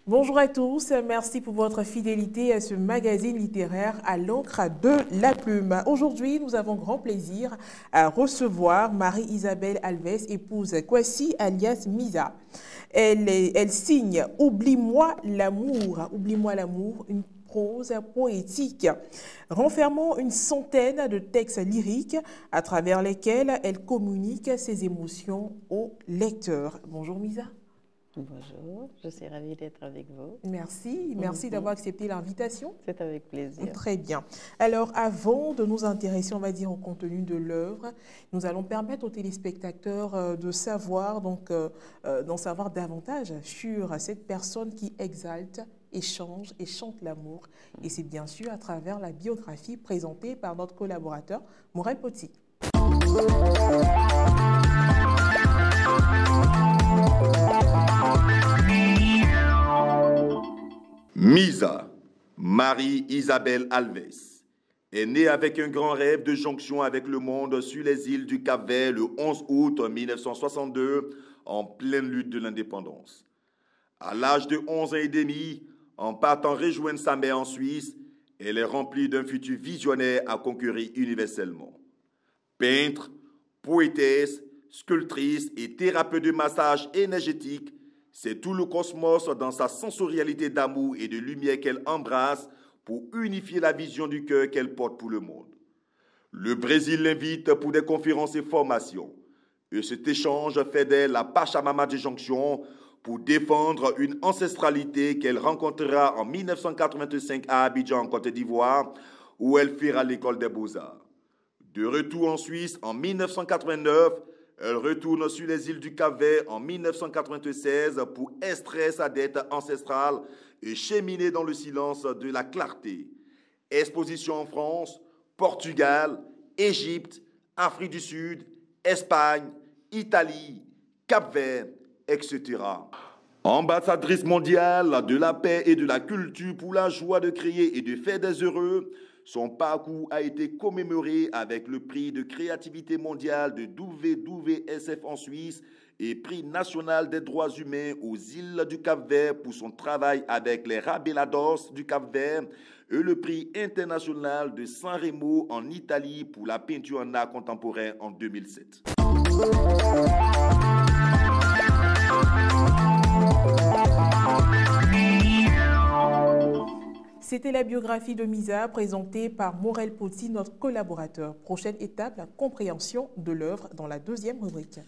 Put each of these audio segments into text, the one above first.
Bonjour à tous, merci pour votre fidélité à ce magazine littéraire à l'encre de la plume. Aujourd'hui, nous avons grand plaisir à recevoir Marie-Isabelle Alves, épouse Kwasi alias Misa. Elle signe « Oublie-moi l'amour », une prose poétique, renfermant une centaine de textes lyriques à travers lesquels elle communique ses émotions au lecteur. Bonjour Misa. Bonjour, je suis ravie d'être avec vous. Merci d'avoir accepté l'invitation. C'est avec plaisir. Très bien. Alors, avant de nous intéresser, on va dire, au contenu de l'œuvre, nous allons permettre aux téléspectateurs de savoir, d'en savoir davantage sur cette personne qui exalte, échange et chante l'amour. Et c'est bien sûr à travers la biographie présentée par notre collaborateur, Morel Poti. Misa, Marie-Isabelle Alves, est née avec un grand rêve de jonction avec le monde sur les îles du Cap-Vert le 11 août 1962, en pleine lutte de l'indépendance. À l'âge de 11 ans et demi, en partant rejoindre sa mère en Suisse, elle est remplie d'un futur visionnaire à conquérir universellement. Peintre, poétesse, sculptrice et thérapeute de massage énergétique, c'est tout le cosmos dans sa sensorialité d'amour et de lumière qu'elle embrasse pour unifier la vision du cœur qu'elle porte pour le monde. Le Brésil l'invite pour des conférences et formations. Et cet échange fait d'elle la Pachamama de jonction pour défendre une ancestralité qu'elle rencontrera en 1985 à Abidjan, en Côte d'Ivoire, où elle fera l'école des beaux-arts. De retour en Suisse en 1989, elle retourne sur les îles du Cap-Vert en 1996 pour extraire sa dette ancestrale et cheminer dans le silence de la clarté. Exposition en France, Portugal, Égypte, Afrique du Sud, Espagne, Italie, Cap-Vert, etc. Ambassadrice mondiale de la paix et de la culture pour la joie de créer et de faire des heureux, son parcours a été commémoré avec le prix de créativité mondiale de WWSF en Suisse et prix national des droits humains aux îles du Cap-Vert pour son travail avec les Rabelados du Cap-Vert et le prix international de San Remo en Italie pour la peinture en art contemporain en 2007. C'était la biographie de Misa présentée par Morel Poti, notre collaborateur. Prochaine étape, la compréhension de l'œuvre dans la deuxième rubrique.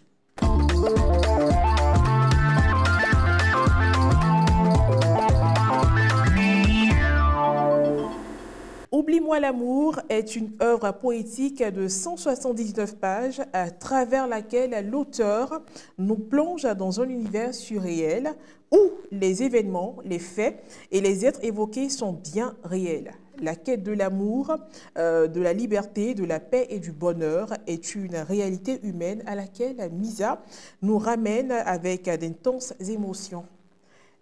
Oublie-moi l'amour est une œuvre poétique de 179 pages à travers laquelle l'auteur nous plonge dans un univers surréel où les événements, les faits et les êtres évoqués sont bien réels. La quête de l'amour, de la liberté, de la paix et du bonheur est une réalité humaine à laquelle Misa nous ramène avec d'intenses émotions.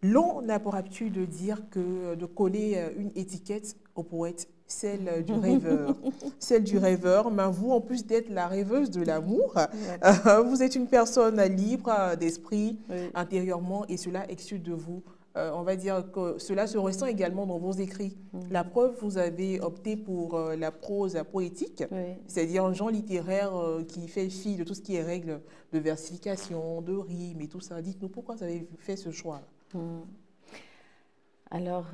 L'on n'a pour habitude de dire que de coller une étiquette au poète, celle du rêveur. Celle du rêveur, mais vous, en plus d'être la rêveuse de l'amour, vous êtes une personne libre d'esprit intérieurement et cela exude de vous. On va dire que cela se ressent également dans vos écrits. La preuve, vous avez opté pour la prose poétique, c'est-à-dire un genre littéraire qui fait fi de tout ce qui est règles de versification, de rime et tout ça. Dites-nous pourquoi vous avez fait ce choix-là. Alors,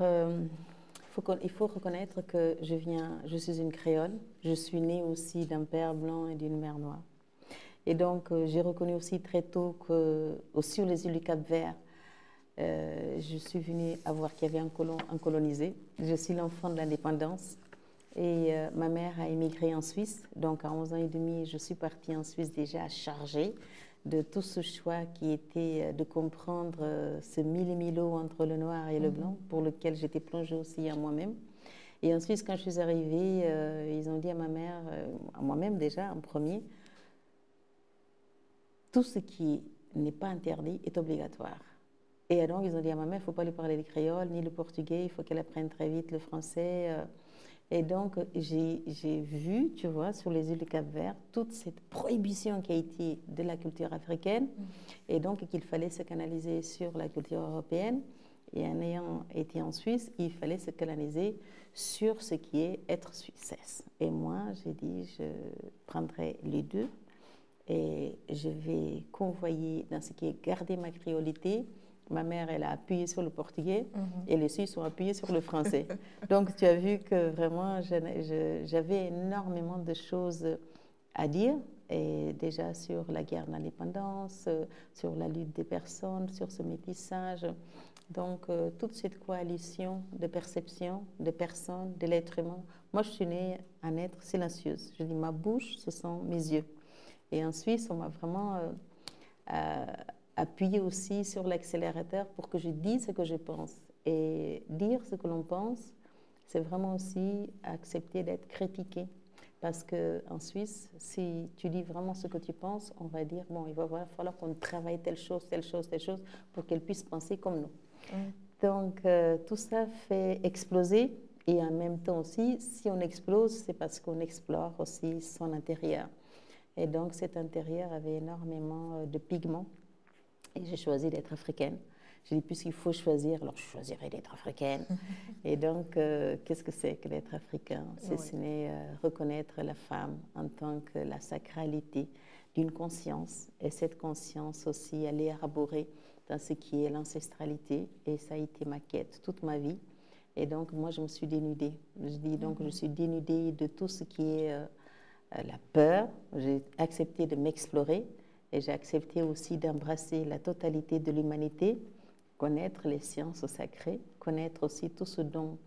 il faut reconnaître que je suis une créole. Je suis née aussi d'un père blanc et d'une mère noire. Et donc, j'ai reconnu aussi très tôt que sur les îles du Cap-Vert, je suis venue à voir qu'il y avait un colonisé. Je suis l'enfant de l'indépendance. Et ma mère a émigré en Suisse. Donc, à 11 ans et demi, je suis partie en Suisse déjà chargée de tout ce choix qui était de comprendre ce mille et mille entre le noir et le blanc, pour lequel j'étais plongée aussi à moi-même. Et ensuite, quand je suis arrivée, ils ont dit à ma mère, à moi-même déjà en premier, tout ce qui n'est pas interdit est obligatoire. Et donc, ils ont dit à ma mère, il ne faut pas lui parler le créole ni le portugais, il faut qu'elle apprenne très vite le français. Et donc, j'ai vu, tu vois, sur les îles du Cap-Vert, toute cette prohibition qui a été de la culture africaine, et donc qu'il fallait se canaliser sur la culture européenne. Et en ayant été en Suisse, il fallait se canaliser sur ce qui est être suissesse. Et moi, j'ai dit, je prendrai les deux et je vais convoyer dans ce qui est garder ma créolité. Ma mère, elle a appuyé sur le portugais et les Suisses ont appuyé sur le français. Donc, tu as vu que vraiment, j'avais énormément de choses à dire, et déjà sur la guerre d'indépendance, sur la lutte des personnes, sur ce métissage. Donc, toute cette coalition de perception, de personnes, de l'être humain. Moi, je suis née un être silencieuse. Je dis, ma bouche, ce sont mes yeux. Et en Suisse, on m'a vraiment appuyé aussi sur l'accélérateur pour que je dise ce que je pense. Et dire ce que l'on pense, c'est vraiment aussi accepter d'être critiqué. Parce qu'en Suisse, si tu dis vraiment ce que tu penses, on va dire, bon, il va falloir qu'on travaille telle chose, telle chose, telle chose, pour qu'elle puisse penser comme nous. Donc, tout ça fait exploser. Et en même temps aussi, si on explose, c'est parce qu'on explore aussi son intérieur. Et donc, cet intérieur avait énormément de pigments. Et j'ai choisi d'être africaine. J'ai dit, puisqu'il faut choisir, alors je choisirai d'être africaine. Et donc, qu'est-ce que c'est que d'être africain? C'est reconnaître la femme en tant que la sacralité d'une conscience. Et cette conscience aussi, elle est arborée dans ce qui est l'ancestralité. Et ça a été ma quête toute ma vie. Et donc, moi, je me suis dénudée. Je dis donc, je suis dénudée de tout ce qui est la peur. J'ai accepté de m'explorer. Et j'ai accepté aussi d'embrasser la totalité de l'humanité, connaître les sciences sacrées, connaître aussi tout ce dont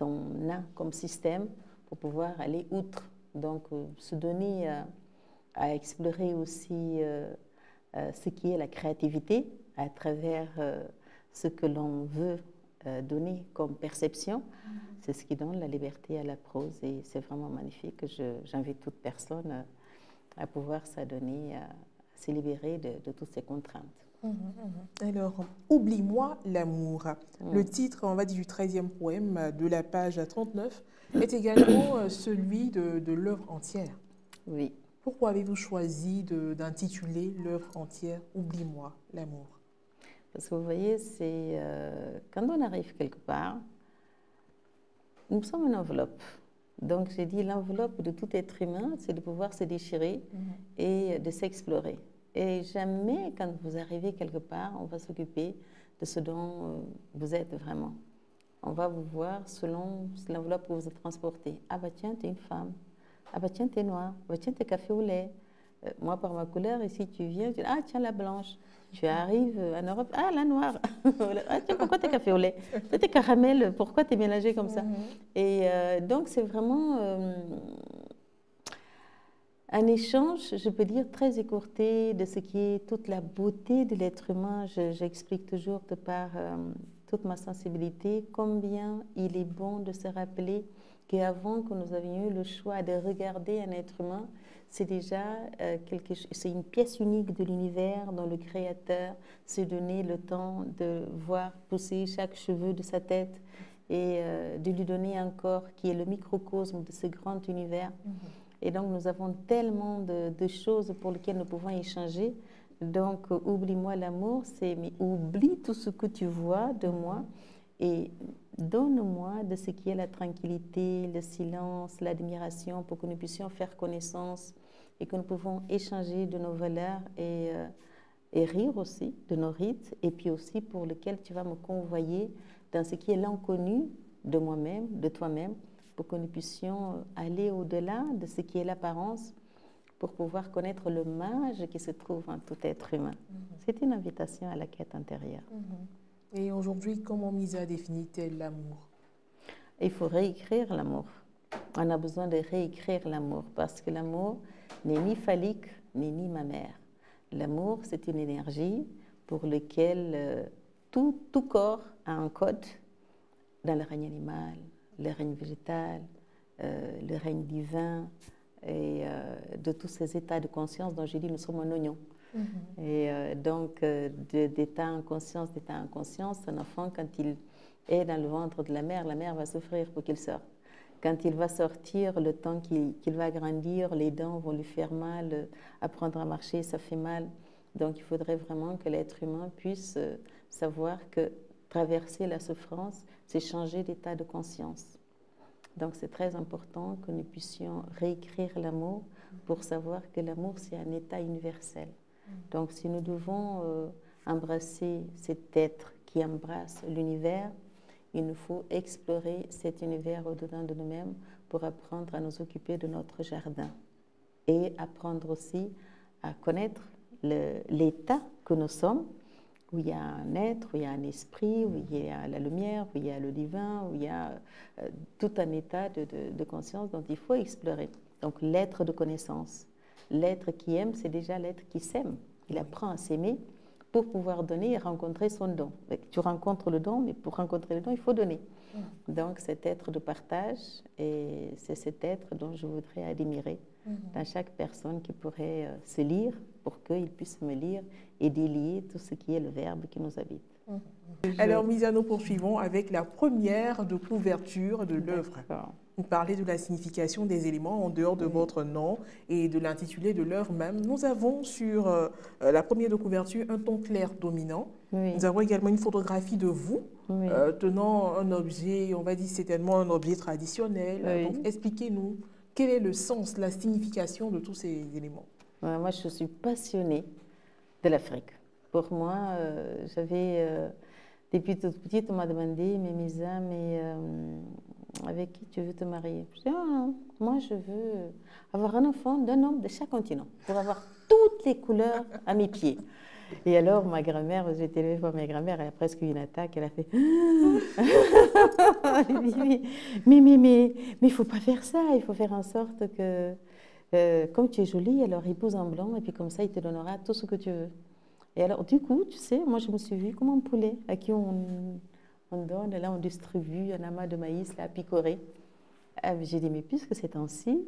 on a comme système pour pouvoir aller outre. Donc, se donner à explorer aussi ce qui est la créativité à travers ce que l'on veut donner comme perception. C'est ce qui donne la liberté à la prose et c'est vraiment magnifique. J'invite toute personne à pouvoir s'adonner se libérer de toutes ces contraintes. Alors, Oublie-moi l'amour. Le titre, on va dire, du 13e poème de la page 39 est également celui de l'œuvre entière. Oui. Pourquoi avez-vous choisi d'intituler l'œuvre entière « Oublie-moi l'amour » ? Parce que vous voyez, c'est quand on arrive quelque part, nous sommes une enveloppe. Donc, j'ai dit, l'enveloppe de tout être humain, c'est de pouvoir se déchirer et de s'explorer. Et jamais, quand vous arrivez quelque part, on va s'occuper de ce dont vous êtes vraiment. On va vous voir selon l'enveloppe que vous êtes transportée. Ah bah tiens, t'es une femme. Ah bah tiens, t'es noire. Ah bah tiens, t'es café au lait. Moi, par ma couleur, ici, tu viens, tu dis, ah tiens, la blanche. Tu arrives en Europe, ah, la noire. Ah, tiens, pourquoi t'es café au lait? T'es caramel, pourquoi t'es mélangé comme ça? Et donc, c'est vraiment un échange, je peux dire, très écourté de ce qui est toute la beauté de l'être humain. J'explique toujours de par toute ma sensibilité combien il est bon de se rappeler qu'avant que nous avions eu le choix de regarder un être humain, c'est déjà c'est une pièce unique de l'univers dont le Créateur s'est donné le temps de voir pousser chaque cheveu de sa tête et de lui donner un corps qui est le microcosme de ce grand univers. Et donc, nous avons tellement de choses pour lesquelles nous pouvons échanger. Donc, oublie-moi l'amour, c'est mais oublie tout ce que tu vois de moi et donne-moi de ce qui est la tranquillité, le silence, l'admiration pour que nous puissions faire connaissance et que nous pouvons échanger de nos valeurs et rire aussi de nos rites et puis aussi pour lequel tu vas me convoyer dans ce qui est l'inconnu de moi-même, de toi-même, pour que nous puissions aller au-delà de ce qui est l'apparence pour pouvoir connaître le mage qui se trouve en tout être humain. C'est une invitation à la quête intérieure. Et aujourd'hui, comment Misa définit-elle l'amour? Il faut réécrire l'amour. On a besoin de réécrire l'amour parce que l'amour n'est ni phallique ni mammaire. L'amour, c'est une énergie pour laquelle tout corps a un code dans le règne animal, le règne végétal, le règne divin et de tous ces états de conscience dont j'ai dit nous sommes un oignon. Et donc, d'état inconscience, un enfant, quand il est dans le ventre de la mère va souffrir pour qu'il sorte. Quand il va sortir, le temps qu'il va grandir, les dents vont lui faire mal, apprendre à marcher, ça fait mal. Donc, il faudrait vraiment que l'être humain puisse savoir que traverser la souffrance, c'est changer d'état de conscience. Donc, c'est très important que nous puissions réécrire l'amour pour savoir que l'amour, c'est un état universel. Donc, si nous devons embrasser cet être qui embrasse l'univers, il nous faut explorer cet univers au-dedans de nous-mêmes pour apprendre à nous occuper de notre jardin et apprendre aussi à connaître l'état que nous sommes, où il y a un être, où il y a un esprit, où il y a la lumière, où il y a le divin, où il y a tout un état de conscience dont il faut explorer. Donc, l'être de connaissance. L'être qui aime, c'est déjà l'être qui s'aime. Il apprend à s'aimer pour pouvoir donner et rencontrer son don. Tu rencontres le don, mais pour rencontrer le don, il faut donner. Donc, cet être de partage, et c'est cet être dont je voudrais admirer dans chaque personne qui pourrait se lire pour qu'il puisse me lire et délier tout ce qui est le verbe qui nous habite. Alors, Misa, nous poursuivons avec la première de couverture de l'œuvre. Vous parlez de la signification des éléments en dehors de votre nom et de l'intitulé de l'œuvre même. Nous avons sur la première de couverture un ton clair dominant. Nous avons également une photographie de vous tenant un objet, on va dire certainement un objet traditionnel. Donc, expliquez-nous quel est le sens, la signification de tous ces éléments. Moi, je suis passionnée de l'Afrique. Pour moi, depuis toute petite, on m'a demandé, mais Misa, avec qui tu veux te marier? Je dis, moi, je veux avoir un enfant d'un homme de chaque continent pour avoir toutes les couleurs à mes pieds. Et alors, ma grand-mère, j'ai été élevée par ma grand-mère, elle a presque eu une attaque, elle a fait mais il ne faut pas faire ça, il faut faire en sorte que, comme tu es jolie, alors épouse un blanc, et puis comme ça, il te donnera tout ce que tu veux. Et alors, du coup, tu sais, moi, je me suis vue comme un poulet à qui on donne, là, on distribue un amas de maïs là, à picorer. J'ai dit, mais puisque c'est ainsi,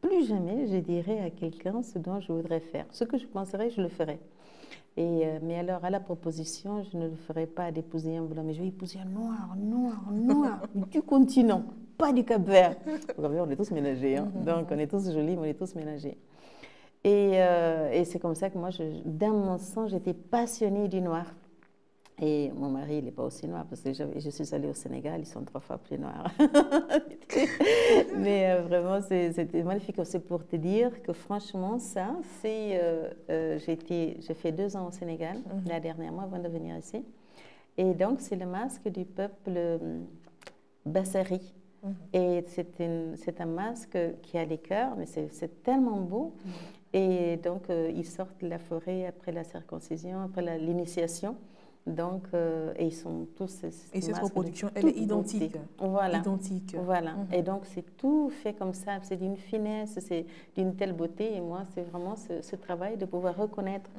plus jamais je dirai à quelqu'un ce dont je voudrais faire. Ce que je penserais, je le ferai. Mais alors, à la proposition, je ne le ferai pas d'épouser un blanc, mais je vais épouser un noir du continent, pas du Cap-Vert. Au Cap-Vert, on est tous mélangés, hein? Donc on est tous jolis, mais on est tous mélangés. Et c'est comme ça que moi, dans mon sang, j'étais passionnée du noir. Et mon mari, il n'est pas aussi noir, parce que je suis allée au Sénégal, ils sont 3 fois plus noirs. Mais vraiment, c'était magnifique. C'est pour te dire que franchement, ça, j'ai fait 2 ans au Sénégal, la dernière mois, avant de venir ici. Et donc, c'est le masque du peuple Bassari. Et c'est un masque qui a les cœurs, mais c'est tellement beau. Et donc, ils sortent de la forêt après la circoncision, après l'initiation. Donc, et ils sont tous... Et cette reproduction, elle est identique. Voilà. Identique. Voilà. Et donc, c'est tout fait comme ça. C'est d'une finesse, c'est d'une telle beauté. Et moi, c'est vraiment ce travail de pouvoir reconnaître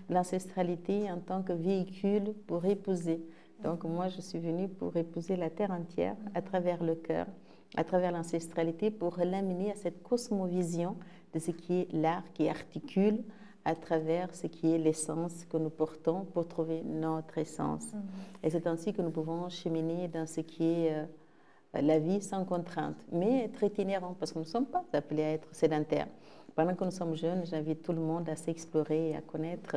l'ancestralité en tant que véhicule pour épouser. Donc, moi, je suis venue pour épouser la terre entière à travers le cœur, à travers l'ancestralité, pour l'amener à cette cosmovision de ce qui est l'art qui articule à travers ce qui est l'essence que nous portons pour trouver notre essence. Et c'est ainsi que nous pouvons cheminer dans ce qui est la vie sans contrainte, mais être itinérant, parce que nous ne sommes pas appelés à être sédentaires. Pendant que nous sommes jeunes, j'invite tout le monde à s'explorer et à connaître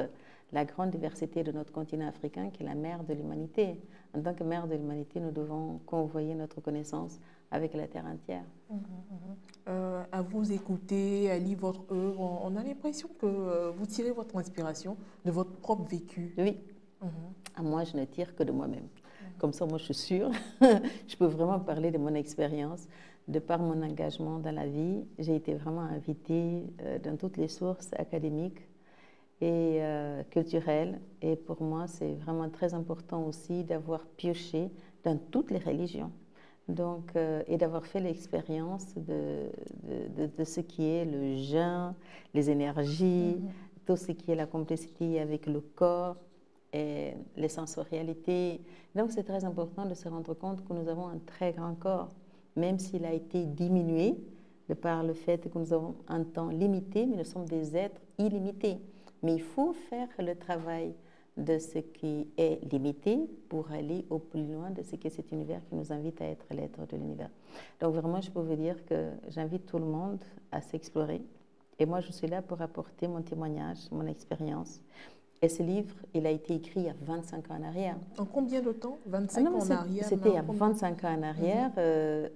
la grande diversité de notre continent africain, qui est la mère de l'humanité. En tant que mère de l'humanité, nous devons convoyer notre connaissance avec la terre entière. À vous écouter, à lire votre œuvre, on a l'impression que vous tirez votre inspiration de votre propre vécu. Oui. Moi, je ne tire que de moi-même. Comme ça, moi, je suis sûre. Je peux vraiment parler de mon expérience. De par mon engagement dans la vie, j'ai été vraiment invitée dans toutes les sources académiques et culturelles. Et pour moi, c'est vraiment très important aussi d'avoir pioché dans toutes les religions. Donc, et d'avoir fait l'expérience de ce qui est le jeûne, les énergies, tout ce qui est la complicité avec le corps et les sensorialités. Donc, c'est très important de se rendre compte que nous avons un très grand corps, même s'il a été diminué de par le fait que nous avons un temps limité, mais nous sommes des êtres illimités. Mais il faut faire le travail de ce qui est limité pour aller au plus loin de ce qu'est cet univers qui nous invite à être l'être de l'univers. Donc vraiment, je peux vous dire que j'invite tout le monde à s'explorer. Et moi, je suis là pour apporter mon témoignage, mon expérience. Et ce livre, il a été écrit il y a 25 ans en arrière. En combien de temps? 25 ans en arrière? C'était il y a 25 ans en arrière,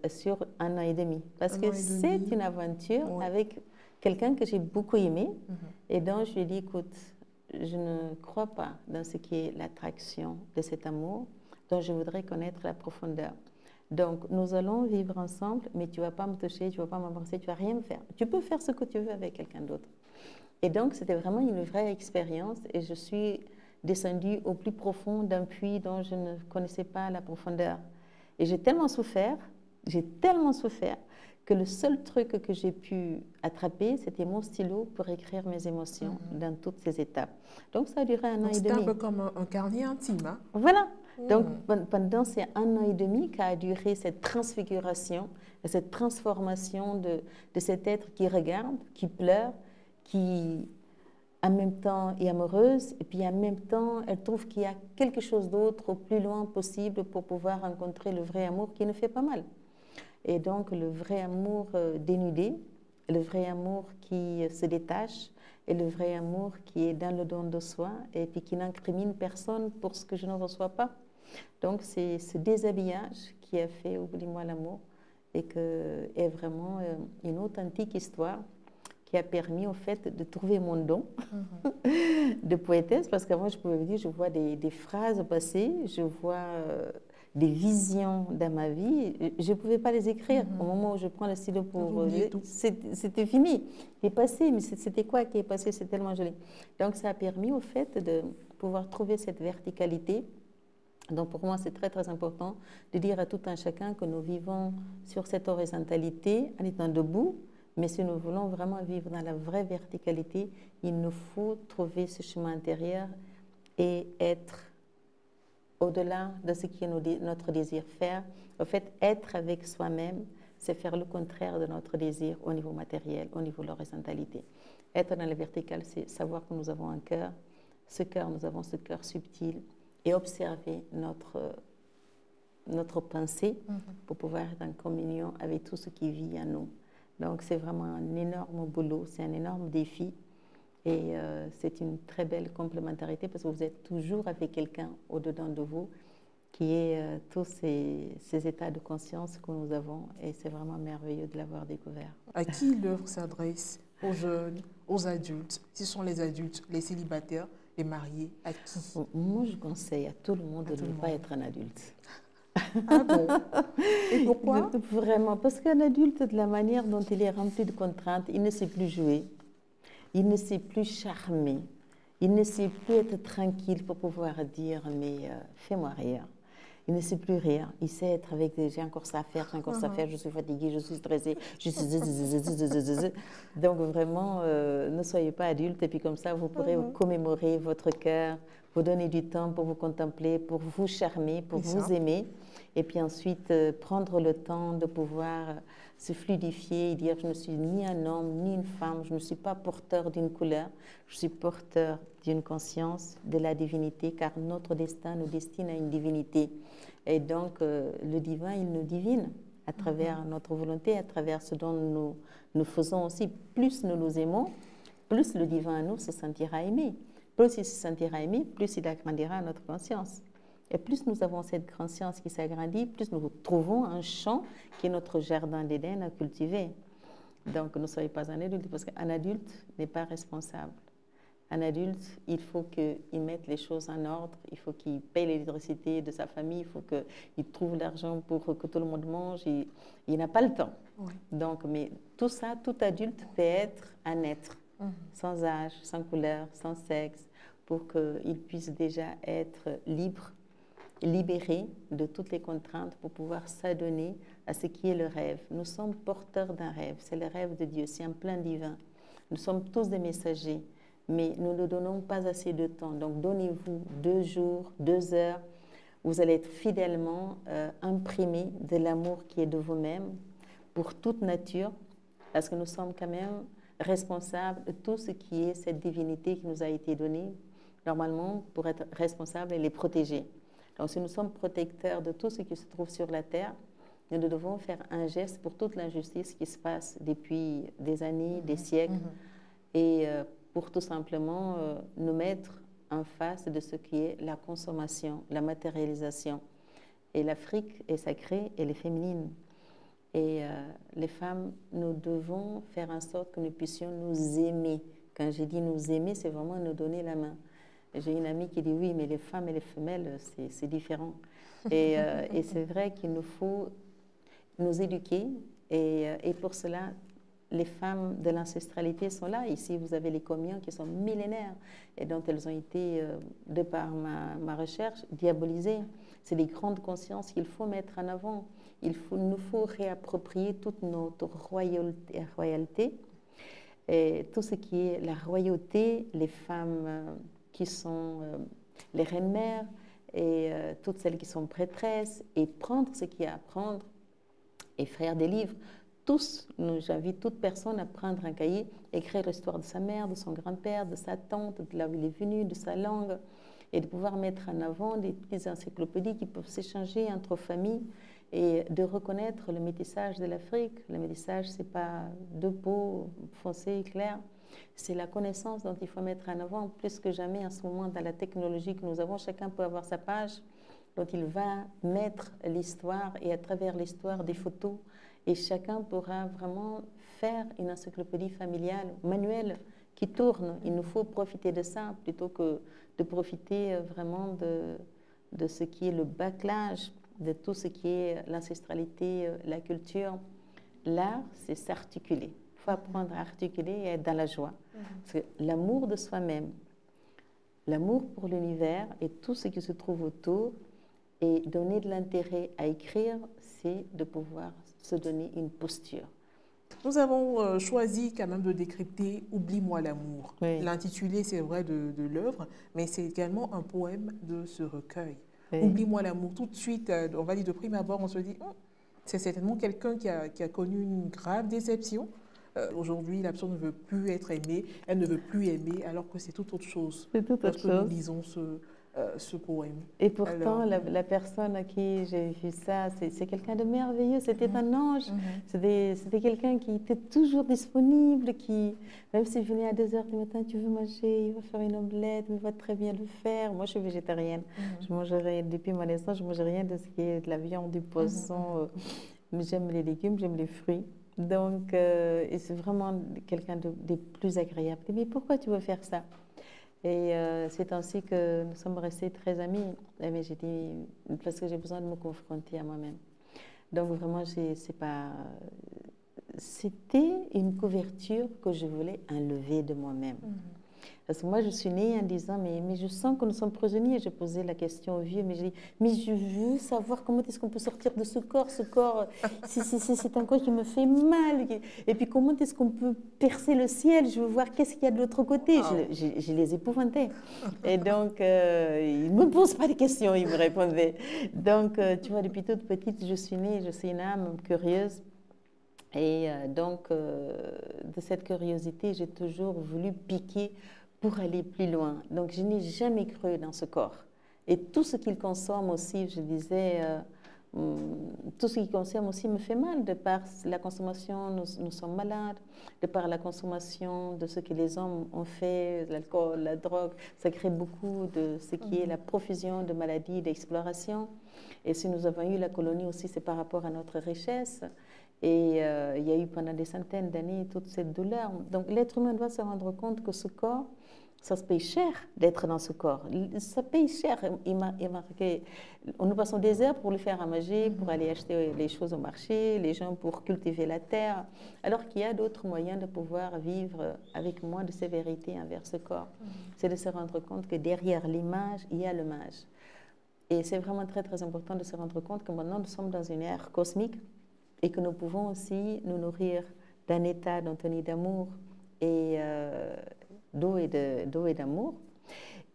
sur 1 an et demi. Parce que c'est une aventure avec quelqu'un que j'ai beaucoup aimé et dont je lui ai dit, écoute, je ne crois pas dans ce qui est l'attraction de cet amour, dont je voudrais connaître la profondeur. Donc, nous allons vivre ensemble, mais tu ne vas pas me toucher, tu ne vas pas m'embrasser, tu ne vas rien me faire. Tu peux faire ce que tu veux avec quelqu'un d'autre. Et donc, c'était vraiment une vraie expérience et je suis descendue au plus profond d'un puits dont je ne connaissais pas la profondeur. Et j'ai tellement souffert que le seul truc que j'ai pu attraper, c'était mon stylo pour écrire mes émotions dans toutes ces étapes. Donc, ça a duré 1 an et demi. C'était un peu comme un carnet intime, hein? Voilà. Donc, pendant ces 1 an et demi qu'a duré cette transfiguration, cette transformation de cet être qui regarde, qui pleure, qui en même temps est amoureuse, et puis en même temps, elle trouve qu'il y a quelque chose d'autre au plus loin possible pour pouvoir rencontrer le vrai amour qui ne fait pas mal. Et donc, le vrai amour dénudé, le vrai amour qui se détache, et le vrai amour qui est dans le don de soi, et puis qui n'incrimine personne pour ce que je ne reçois pas. Donc, c'est ce déshabillage qui a fait Oublie moi l'amour, et que est vraiment une authentique histoire qui a permis, au fait, de trouver mon don de poétesse, parce qu'avant, je pouvais vous dire, je vois des phrases passer, je vois des visions dans ma vie, je ne pouvais pas les écrire. Au moment où je prends le stylo pour... C'était fini, c'est passé, mais c'était quoi qui est passé? C'est tellement joli. Donc, ça a permis, au fait, de pouvoir trouver cette verticalité. Donc, pour moi, c'est très, très important de dire à tout un chacun que nous vivons sur cette horizontalité en étant debout. Mais si nous voulons vraiment vivre dans la vraie verticalité, il nous faut trouver ce chemin intérieur et être au-delà de ce qui est notre désir. Faire, en fait, être avec soi-même, c'est faire le contraire de notre désir au niveau matériel, au niveau de l'horizontalité. Être dans le vertical, c'est savoir que nous avons un cœur. Ce cœur, nous avons ce cœur subtil et observer notre pensée pour pouvoir être en communion avec tout ce qui vit en nous. Donc, c'est vraiment un énorme boulot, c'est un énorme défi et c'est une très belle complémentarité parce que vous êtes toujours avec quelqu'un au-dedans de vous qui est tous ces états de conscience que nous avons et c'est vraiment merveilleux de l'avoir découvert. À qui l'œuvre s'adresse? Aux jeunes, aux adultes? Si ce sont les adultes, les célibataires, les mariés, à qui? Moi, je conseille à tout le monde de ne pas être un adulte. Ah bon? Et pourquoi? Vraiment, parce qu'un adulte, de la manière dont il est rempli de contraintes, il ne sait plus jouer, il ne sait plus charmer, il ne sait plus être tranquille pour pouvoir dire « mais fais-moi rire ». Il ne sait plus rire, il sait être avec des « j'ai encore ça à faire, j'ai encore ça à faire, je suis fatiguée, je suis stressée, je suis... » Donc vraiment, ne soyez pas adulte et puis comme ça, vous pourrez commémorer votre cœur, vous donner du temps pour vous contempler, pour vous charmer, pour vous aimer. Et puis ensuite, prendre le temps de pouvoir se fluidifier et dire « je ne suis ni un homme, ni une femme, je ne suis pas porteur d'une couleur, je suis porteur d'une conscience de la divinité, car notre destin nous destine à une divinité. » Et donc, le divin, il nous divine à travers notre volonté, à travers ce dont nous faisons aussi. Plus nous nous aimons, plus le divin en nous se sentira aimé. Plus il se sentira aimé, plus il agrandira notre conscience. Et plus nous avons cette conscience qui s'agrandit, plus nous trouvons un champ qui est notre jardin d'Éden à cultiver. Donc, ne soyez pas un adulte, parce qu'un adulte n'est pas responsable. Un adulte, il faut qu'il mette les choses en ordre, il faut qu'il paye l'électricité de sa famille, il faut qu'il trouve l'argent pour que tout le monde mange. Il n'a pas le temps. Oui. Donc, mais tout ça, tout adulte peut être un être, sans âge, sans couleur, sans sexe, pour qu'il puisse déjà être libre, libéré de toutes les contraintes pour pouvoir s'adonner à ce qui est le rêve. Nous sommes porteurs d'un rêve, c'est le rêve de Dieu, c'est un plein divin. Nous sommes tous des messagers, mais nous ne donnons pas assez de temps. Donc donnez-vous 2 jours, 2 heures, vous allez être fidèlement imprimé de l'amour qui est de vous-même pour toute nature, parce que nous sommes quand même responsables de tout ce qui est cette divinité qui nous a été donnée, normalement, pour être responsables et les protéger. Donc, si nous sommes protecteurs de tout ce qui se trouve sur la terre, nous devons faire un geste pour toute l'injustice qui se passe depuis des années, des siècles, et pour tout simplement nous mettre en face de ce qui est la consommation, la matérialisation. Et l'Afrique est sacrée, elle est féminine. Et les femmes, nous devons faire en sorte que nous puissions nous aimer. Quand je dis nous aimer, c'est vraiment nous donner la main. J'ai une amie qui dit oui, mais les femmes et les femelles, c'est différent. Et c'est vrai qu'il nous faut nous éduquer. Et pour cela, les femmes de l'ancestralité sont là. Ici, vous avez les Comians qui sont millénaires et dont elles ont été, de par ma recherche, diabolisées. C'est des grandes consciences qu'il faut mettre en avant. Il nous faut réapproprier toute notre royauté et tout ce qui est la royauté, les femmes qui sont les reines-mères et toutes celles qui sont prêtresses, et prendre ce qu'il y a à prendre et faire des livres. Tous, j'invite toute personne à prendre un cahier, écrire l'histoire de sa mère, de son grand-père, de sa tante, de là où il est venu, de sa langue, et de pouvoir mettre en avant des petites encyclopédies qui peuvent s'échanger entre familles et de reconnaître le métissage de l'Afrique. Le métissage, ce n'est pas deux peaux foncées, claires. C'est la connaissance dont il faut mettre en avant plus que jamais en ce moment dans la technologie que nous avons. Chacun peut avoir sa page dont il va mettre l'histoire et à travers l'histoire des photos. Et chacun pourra vraiment faire une encyclopédie familiale, manuelle, qui tourne. Il nous faut profiter de ça plutôt que de profiter vraiment de ce qui est le bâclage, de tout ce qui est l'ancestralité, la culture. L'art, c'est s'articuler. Il faut apprendre à articuler et être dans la joie. Parce que l'amour de soi-même, l'amour pour l'univers et tout ce qui se trouve autour, et donner de l'intérêt à écrire, c'est de pouvoir se donner une posture. Nous avons choisi quand même de décrypter « Oublie-moi l'amour ». Oui. L'intitulé, c'est vrai, de l'œuvre, mais c'est également un poème de ce recueil. Oui. Oublie-moi l'amour. Tout de suite, on va dire de prime abord, on se dit c'est certainement quelqu'un qui a connu une grave déception. Aujourd'hui, la personne ne veut plus être aimée, elle ne veut plus aimer, alors que c'est tout autre chose. C'est tout autre chose. Nous lisons ce poème. Et pourtant, la personne à qui j'ai vu ça, c'est quelqu'un de merveilleux. C'était un ange. C'était quelqu'un qui était toujours disponible, qui, même s'il venait à 2 h du matin, tu veux manger, il va faire une omelette, il va très bien le faire. Moi, je suis végétarienne. Je mangerai, depuis ma naissance, je ne mange rien de ce qui est de la viande, du poisson. Mais j'aime les légumes, j'aime les fruits. Donc, et c'est vraiment quelqu'un des plus agréables. Mais pourquoi tu veux faire ça? Et c'est ainsi que nous sommes restés très amis. Mais j'ai dit, parce que j'ai besoin de me confronter à moi-même. Donc vraiment, c'était une couverture que je voulais enlever de moi-même. Parce que moi, je suis née en disant, mais je sens que nous sommes prisonniers. J'ai posé la question au vieux, mais j'ai dit, mais je veux savoir comment est-ce qu'on peut sortir de ce corps. Ce corps, c'est un corps qui me fait mal. Et puis, comment est-ce qu'on peut percer le ciel? Je veux voir qu'est-ce qu'il y a de l'autre côté. Je les épouvantais. Et donc, ils ne me posent pas de questions, ils me répondaient. Donc, tu vois, depuis toute petite, je suis née, je suis une âme curieuse. Et donc, de cette curiosité, j'ai toujours voulu piquer pour aller plus loin. Donc, je n'ai jamais cru dans ce corps. Et tout ce qu'il consomme aussi, je disais, tout ce qu'il consomme aussi me fait mal. De par la consommation, nous sommes malades. De par la consommation de ce que les hommes ont fait, l'alcool, la drogue, ça crée beaucoup de ce qui est la profusion de maladies, d'exploration. Et si nous avons eu la colonie aussi, c'est par rapport à notre richesse. Et il y a eu pendant des centaines d'années toute cette douleur. Donc l'être humain doit se rendre compte que ce corps, ça se paye cher d'être dans ce corps. Ça paye cher. Nous passons des heures pour le faire à manger, pour aller acheter les choses au marché, les gens pour cultiver la terre, alors qu'il y a d'autres moyens de pouvoir vivre avec moins de sévérité envers ce corps. C'est de se rendre compte que derrière l'image, il y a le mage. Et c'est vraiment très, très important de se rendre compte que maintenant, nous sommes dans une ère cosmique et que nous pouvons aussi nous nourrir d'un état d'Anthony d'amour et d'eau et d'amour.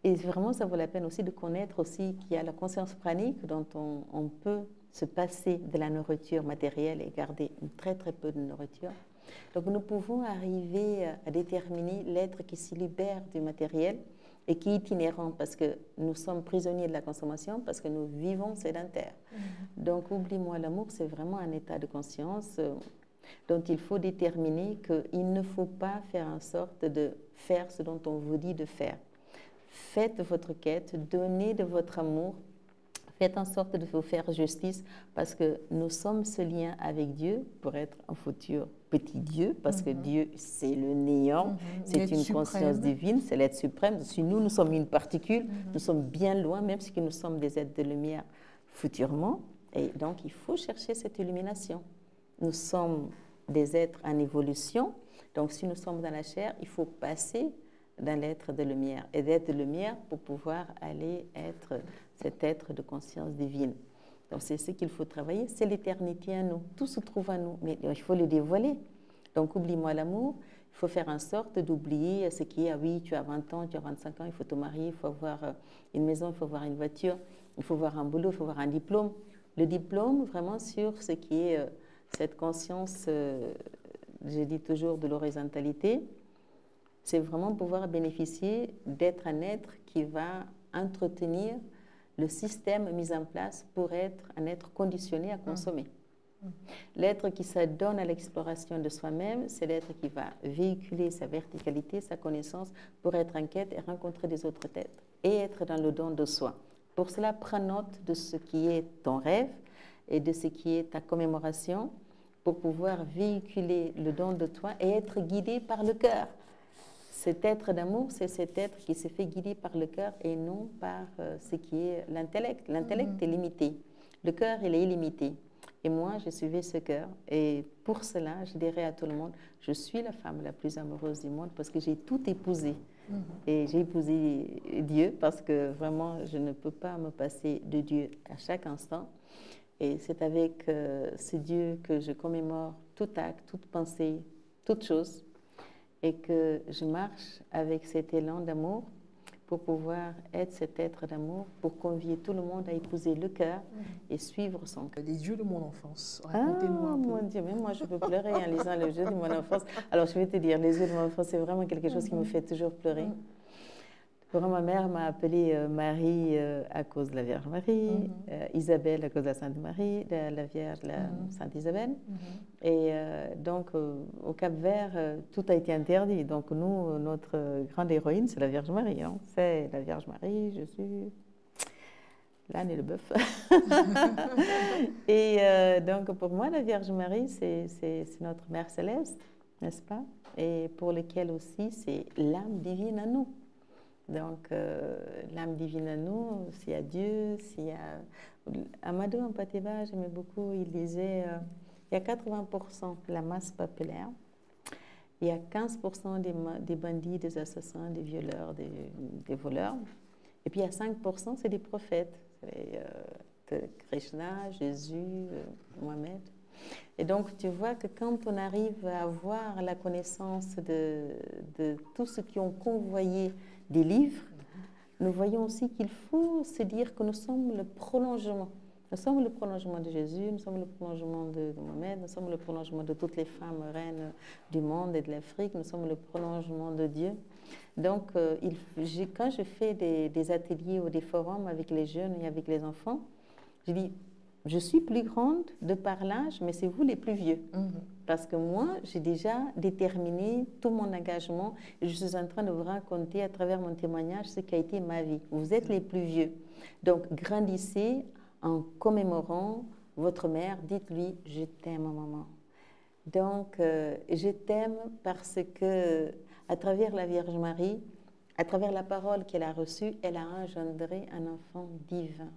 Et vraiment, ça vaut la peine aussi de connaître aussi qu'il y a la conscience pranique dont on peut se passer de la nourriture matérielle et garder très, très peu de nourriture. Donc nous pouvons arriver à déterminer l'être qui se libère du matériel et qui est itinérant parce que nous sommes prisonniers de la consommation, parce que nous vivons sédentaires. Donc oublie-moi l'amour, c'est vraiment un état de conscience dont il faut déterminer qu'il ne faut pas faire en sorte de faire ce dont on vous dit de faire. Faites votre quête, donnez de votre amour, faites en sorte de vous faire justice parce que nous sommes ce lien avec Dieu pour être un futur petit Dieu, parce que Dieu, c'est le néant, c'est une conscience divine, c'est l'être suprême. Si nous sommes une particule, nous sommes bien loin, même si nous sommes des êtres de lumière futurement. Et donc, il faut chercher cette illumination. Nous sommes des êtres en évolution. Donc, si nous sommes dans la chair, il faut passer dans l'être de lumière. Et d'être de lumière pour pouvoir aller être cet être de conscience divine. Donc, c'est ce qu'il faut travailler. C'est l'éternité en nous. Tout se trouve en nous. Mais il faut le dévoiler. Donc, oublie-moi l'amour. Il faut faire en sorte d'oublier ce qui est, ah oui, tu as 20 ans, tu as 25 ans, il faut te marier, il faut avoir une maison, il faut avoir une voiture, il faut avoir un boulot, il faut avoir un diplôme. Le diplôme, vraiment sur ce qui est cette conscience, je dis toujours, de l'horizontalité, c'est vraiment pouvoir bénéficier d'être un être qui va entretenir le système mis en place pour être un être conditionné à consommer. L'être qui s'adonne à l'exploration de soi-même, c'est l'être qui va véhiculer sa verticalité, sa connaissance pour être en quête et rencontrer des autres têtes et être dans le don de soi. Pour cela, prends note de ce qui est ton rêve et de ce qui est ta commémoration pour pouvoir véhiculer le don de toi et être guidé par le cœur. Cet être d'amour, c'est cet être qui se fait guider par le cœur et non par ce qui est l'intellect. L'intellect est limité. Le cœur, il est illimité. Et moi, je suivais ce cœur. Et pour cela, je dirais à tout le monde, je suis la femme la plus amoureuse du monde parce que j'ai tout épousé. Et j'ai épousé Dieu parce que vraiment, je ne peux pas me passer de Dieu à chaque instant. Et c'est avec ce Dieu que je commémore tout acte, toute pensée, toute chose. Et que je marche avec cet élan d'amour pour pouvoir être cet être d'amour, pour convier tout le monde à épouser le cœur et suivre son cœur. Les dieux de mon enfance, racontez-nous un peu. Mon Dieu, même moi je peux pleurer en lisant les yeux de mon enfance. Alors je vais te dire, les yeux de mon enfance, c'est vraiment quelque chose qui me fait toujours pleurer. Vraiment, ma mère m'a appelée Marie à cause de la Vierge Marie, Isabelle à cause de la Sainte Marie, la Vierge, la Sainte Isabelle. Et donc, au Cap-Vert, tout a été interdit. Donc, nous, notre grande héroïne, c'est la Vierge Marie. Hein. C'est la Vierge Marie, je suis l'âne et le bœuf. Et donc, pour moi, la Vierge Marie, c'est notre Mère Céleste, n'est-ce pas? Et pour lequel aussi, c'est l'âme divine à nous. Donc, l'âme divine à nous, s'il y a Dieu, s'il y a... Amadou Ampateba, j'aimais beaucoup, il disait, il y a 80% de la masse populaire, il y a 15% des bandits, des assassins, des violeurs, des voleurs, et puis il y a 5%, c'est des prophètes, Krishna, Jésus, Mohamed. Et donc, tu vois que quand on arrive à avoir la connaissance de tous ceux qui ont convoyé des livres, nous voyons aussi qu'il faut se dire que nous sommes le prolongement. Nous sommes le prolongement de Jésus, nous sommes le prolongement de Mohamed, nous sommes le prolongement de toutes les femmes reines du monde et de l'Afrique, nous sommes le prolongement de Dieu. Donc, quand je fais des ateliers ou des forums avec les jeunes et avec les enfants, je dis, je suis plus grande de par l'âge, mais c'est vous les plus vieux. Parce que moi, j'ai déjà déterminé tout mon engagement et je suis en train de vous raconter à travers mon témoignage ce qu'a été ma vie. Vous êtes les plus vieux. Donc, grandissez en commémorant votre mère. Dites-lui, je t'aime, maman. Donc, je t'aime parce que, à travers la Vierge Marie, à travers la parole qu'elle a reçue, elle a engendré un enfant divin.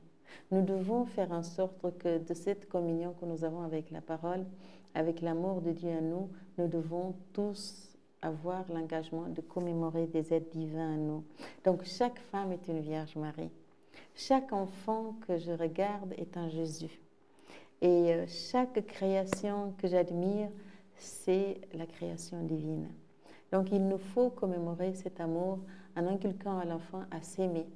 Nous devons faire en sorte que de cette communion que nous avons avec la parole, avec l'amour de Dieu en nous, nous devons tous avoir l'engagement de commémorer des êtres divins en nous. Donc, chaque femme est une Vierge Marie. Chaque enfant que je regarde est un Jésus. Et chaque création que j'admire, c'est la création divine. Donc, il nous faut commémorer cet amour en inculquant à l'enfant à s'aimer,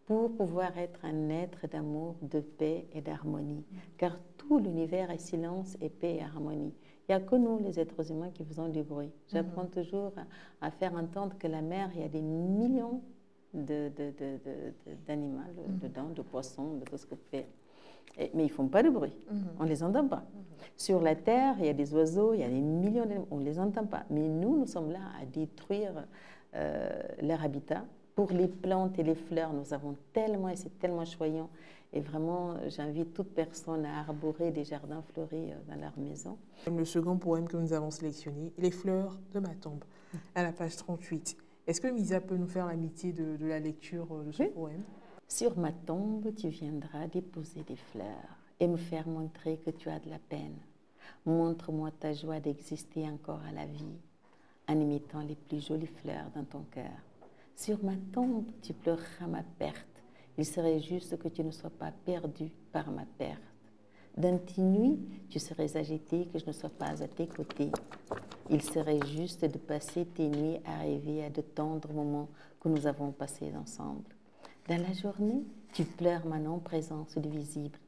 pour pouvoir être un être d'amour, de paix et d'harmonie. Car tout l'univers est silence et paix et harmonie. Il n'y a que nous, les êtres humains, qui faisons du bruit. J'apprends toujours à faire entendre que la mer, il y a des millions d'animaux dedans, de poissons, de tout ce que vous faites. Mais ils ne font pas de bruit. On ne les entend pas. Sur la terre, il y a des oiseaux, il y a des millions d'animaux, on ne les entend pas. Mais nous sommes là à détruire leur habitat. Pour les plantes et les fleurs, nous avons tellement, et c'est tellement choyant. Et vraiment, j'invite toute personne à arborer des jardins fleuris dans leur maison. Le second poème que nous avons sélectionné, Les fleurs de ma tombe, à la page 38. Est-ce que Misa peut nous faire l'amitié de la lecture de ce poème? Sur ma tombe, tu viendras déposer des fleurs et me faire montrer que tu as de la peine. Montre-moi ta joie d'exister encore à la vie, en imitant les plus jolies fleurs dans ton cœur. Sur ma tombe, tu pleureras ma perte. Il serait juste que tu ne sois pas perdu par ma perte. Dans tes nuits, tu serais agité que je ne sois pas à tes côtés. Il serait juste de passer tes nuits à rêver à de tendres moments que nous avons passés ensemble. Dans la journée, tu pleures ma non-présence du visible.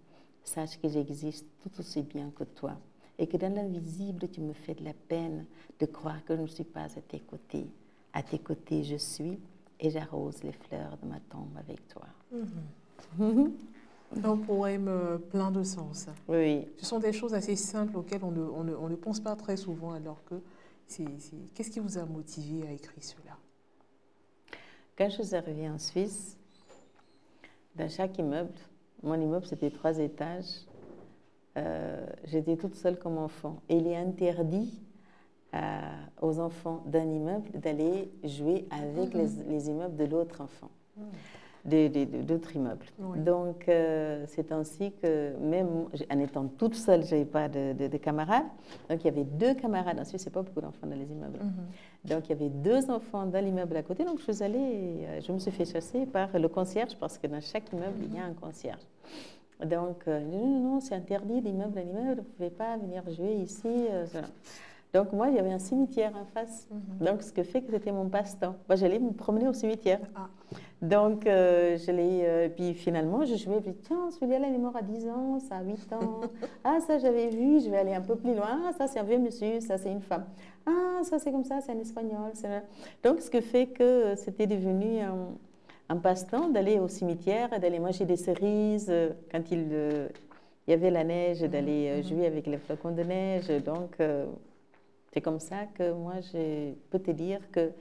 Sache que j'existe tout aussi bien que toi et que dans l'invisible, tu me fais de la peine de croire que je ne suis pas à tes côtés. À tes côtés, je suis et j'arrose les fleurs de ma tombe avec toi. Un poème plein de sens. Oui. Ce sont des choses assez simples auxquelles on ne pense pas très souvent, alors que qu'est-ce qui vous a motivé à écrire cela? Quand je suis arrivée en Suisse, dans chaque immeuble, mon immeuble c'était 3 étages, j'étais toute seule comme enfant. Et il est interdit aux enfants d'un immeuble d'aller jouer avec les immeubles de l'autre enfant, d'autres immeubles. Oui. Donc, c'est ainsi que, même en étant toute seule, je n'avais pas de camarades. Donc, il y avait 2 camarades. En Suisse, il n'y a pas beaucoup d'enfants dans les immeubles. Donc, il y avait 2 enfants dans l'immeuble à côté. Donc, je me suis fait chasser par le concierge, parce que dans chaque immeuble, il y a un concierge. Donc, non, c'est interdit d'immeuble à immeuble, vous ne pouvez pas venir jouer ici. Donc, moi, il y avait un cimetière en face. Donc, ce que fait que c'était mon passe-temps. Moi, j'allais me promener au cimetière. Donc, puis finalement, je jouais, puis tiens, celui-là, il est mort à 10 ans, ça a 8 ans. Ah, ça, j'avais vu, je vais aller un peu plus loin. Ah, ça, c'est un vieux monsieur, ça, c'est une femme. Ah, ça, c'est comme ça, c'est un espagnol. Donc, ce que fait que c'était devenu un passe-temps d'aller au cimetière, d'aller manger des cerises quand il y avait la neige, d'aller jouer avec les flocons de neige. Donc, c'est comme ça que moi, je peux te dire que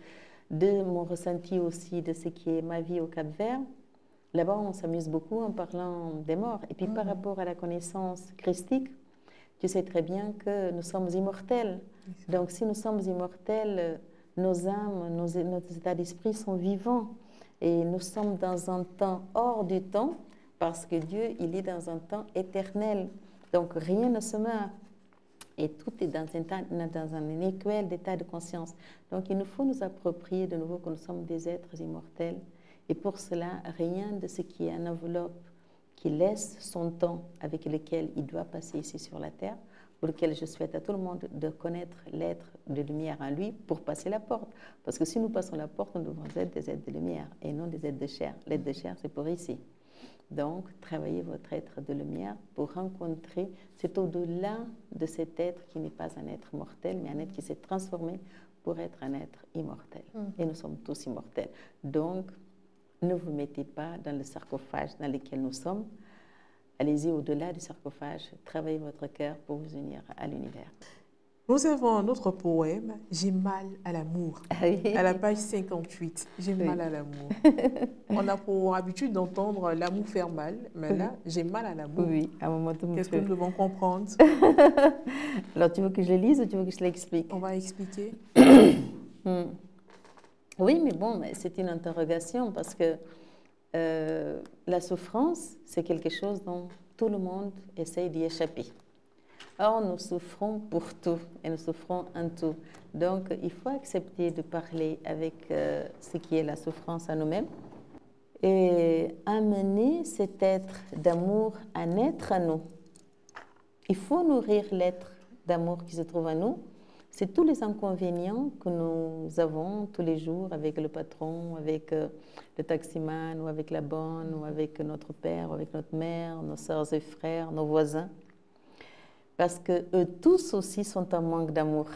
de mon ressenti aussi de ce qui est ma vie au Cap-Vert, là-bas, on s'amuse beaucoup en parlant des morts. Et puis, par rapport à la connaissance christique, tu sais très bien que nous sommes immortels. Donc, si nous sommes immortels, nos âmes, nos états d'esprit sont vivants. Et nous sommes dans un temps hors du temps, parce que Dieu, il est dans un temps éternel. Donc, rien ne se meurt. Et tout est dans un équel d'état de conscience. Donc, il nous faut nous approprier de nouveau que nous sommes des êtres immortels. Et pour cela, rien de ce qui est en enveloppe, qui laisse son temps avec lequel il doit passer ici sur la terre, pour lequel je souhaite à tout le monde de connaître l'être de lumière en lui pour passer la porte. Parce que si nous passons la porte, nous devons être des êtres de lumière et non des êtres de chair. L'être de chair, c'est pour ici. Donc, travaillez votre être de lumière pour rencontrer cet au-delà de cet être qui n'est pas un être mortel, mais un être qui s'est transformé pour être un être immortel. Et nous sommes tous immortels. Donc, ne vous mettez pas dans le sarcophage dans lequel nous sommes. Allez-y au-delà du sarcophage, travaillez votre cœur pour vous unir à l'univers. Nous avons un autre poème, J'ai mal à l'amour, à la page 58. J'ai mal à l'amour. On a pour habitude d'entendre l'amour faire mal, mais là, j'ai mal à l'amour. Oui, à un moment donné. Qu'est-ce que nous devons comprendre? Alors, tu veux que je le lise ou tu veux que je l'explique? On va expliquer. Oui, mais bon, c'est une interrogation parce que la souffrance, c'est quelque chose dont tout le monde essaye d'y échapper. Or, nous souffrons pour tout et nous souffrons en tout. Donc, il faut accepter de parler avec ce qui est la souffrance à nous-mêmes et amener cet être d'amour à naître à nous. Il faut nourrir l'être d'amour qui se trouve en nous. C'est tous les inconvénients que nous avons tous les jours avec le patron, avec le taximan, ou avec la bonne, ou avec notre père, ou avec notre mère, nos sœurs et frères, nos voisins. parce que eux tous aussi sont en manque d'amour.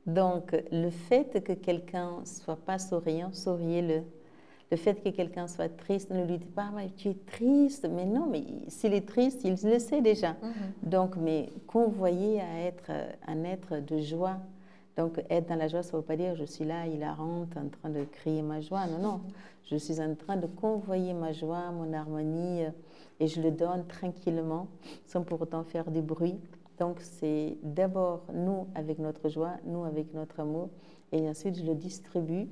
Donc, le fait que quelqu'un ne soit pas souriant, souriez-le. Le fait que quelqu'un soit triste, ne lui dites pas, ah, tu es triste. Mais non, mais s'il est triste, il le sait déjà. Donc, mais convoyez à être un être de joie. Donc, être dans la joie, ça ne veut pas dire je suis là, hilarante, en train de crier ma joie. Non, non. Je suis en train de convoyer ma joie, mon harmonie, et je le donne tranquillement, sans pour autant faire du bruit. Donc, c'est d'abord nous avec notre joie, nous avec notre amour, et ensuite je le distribue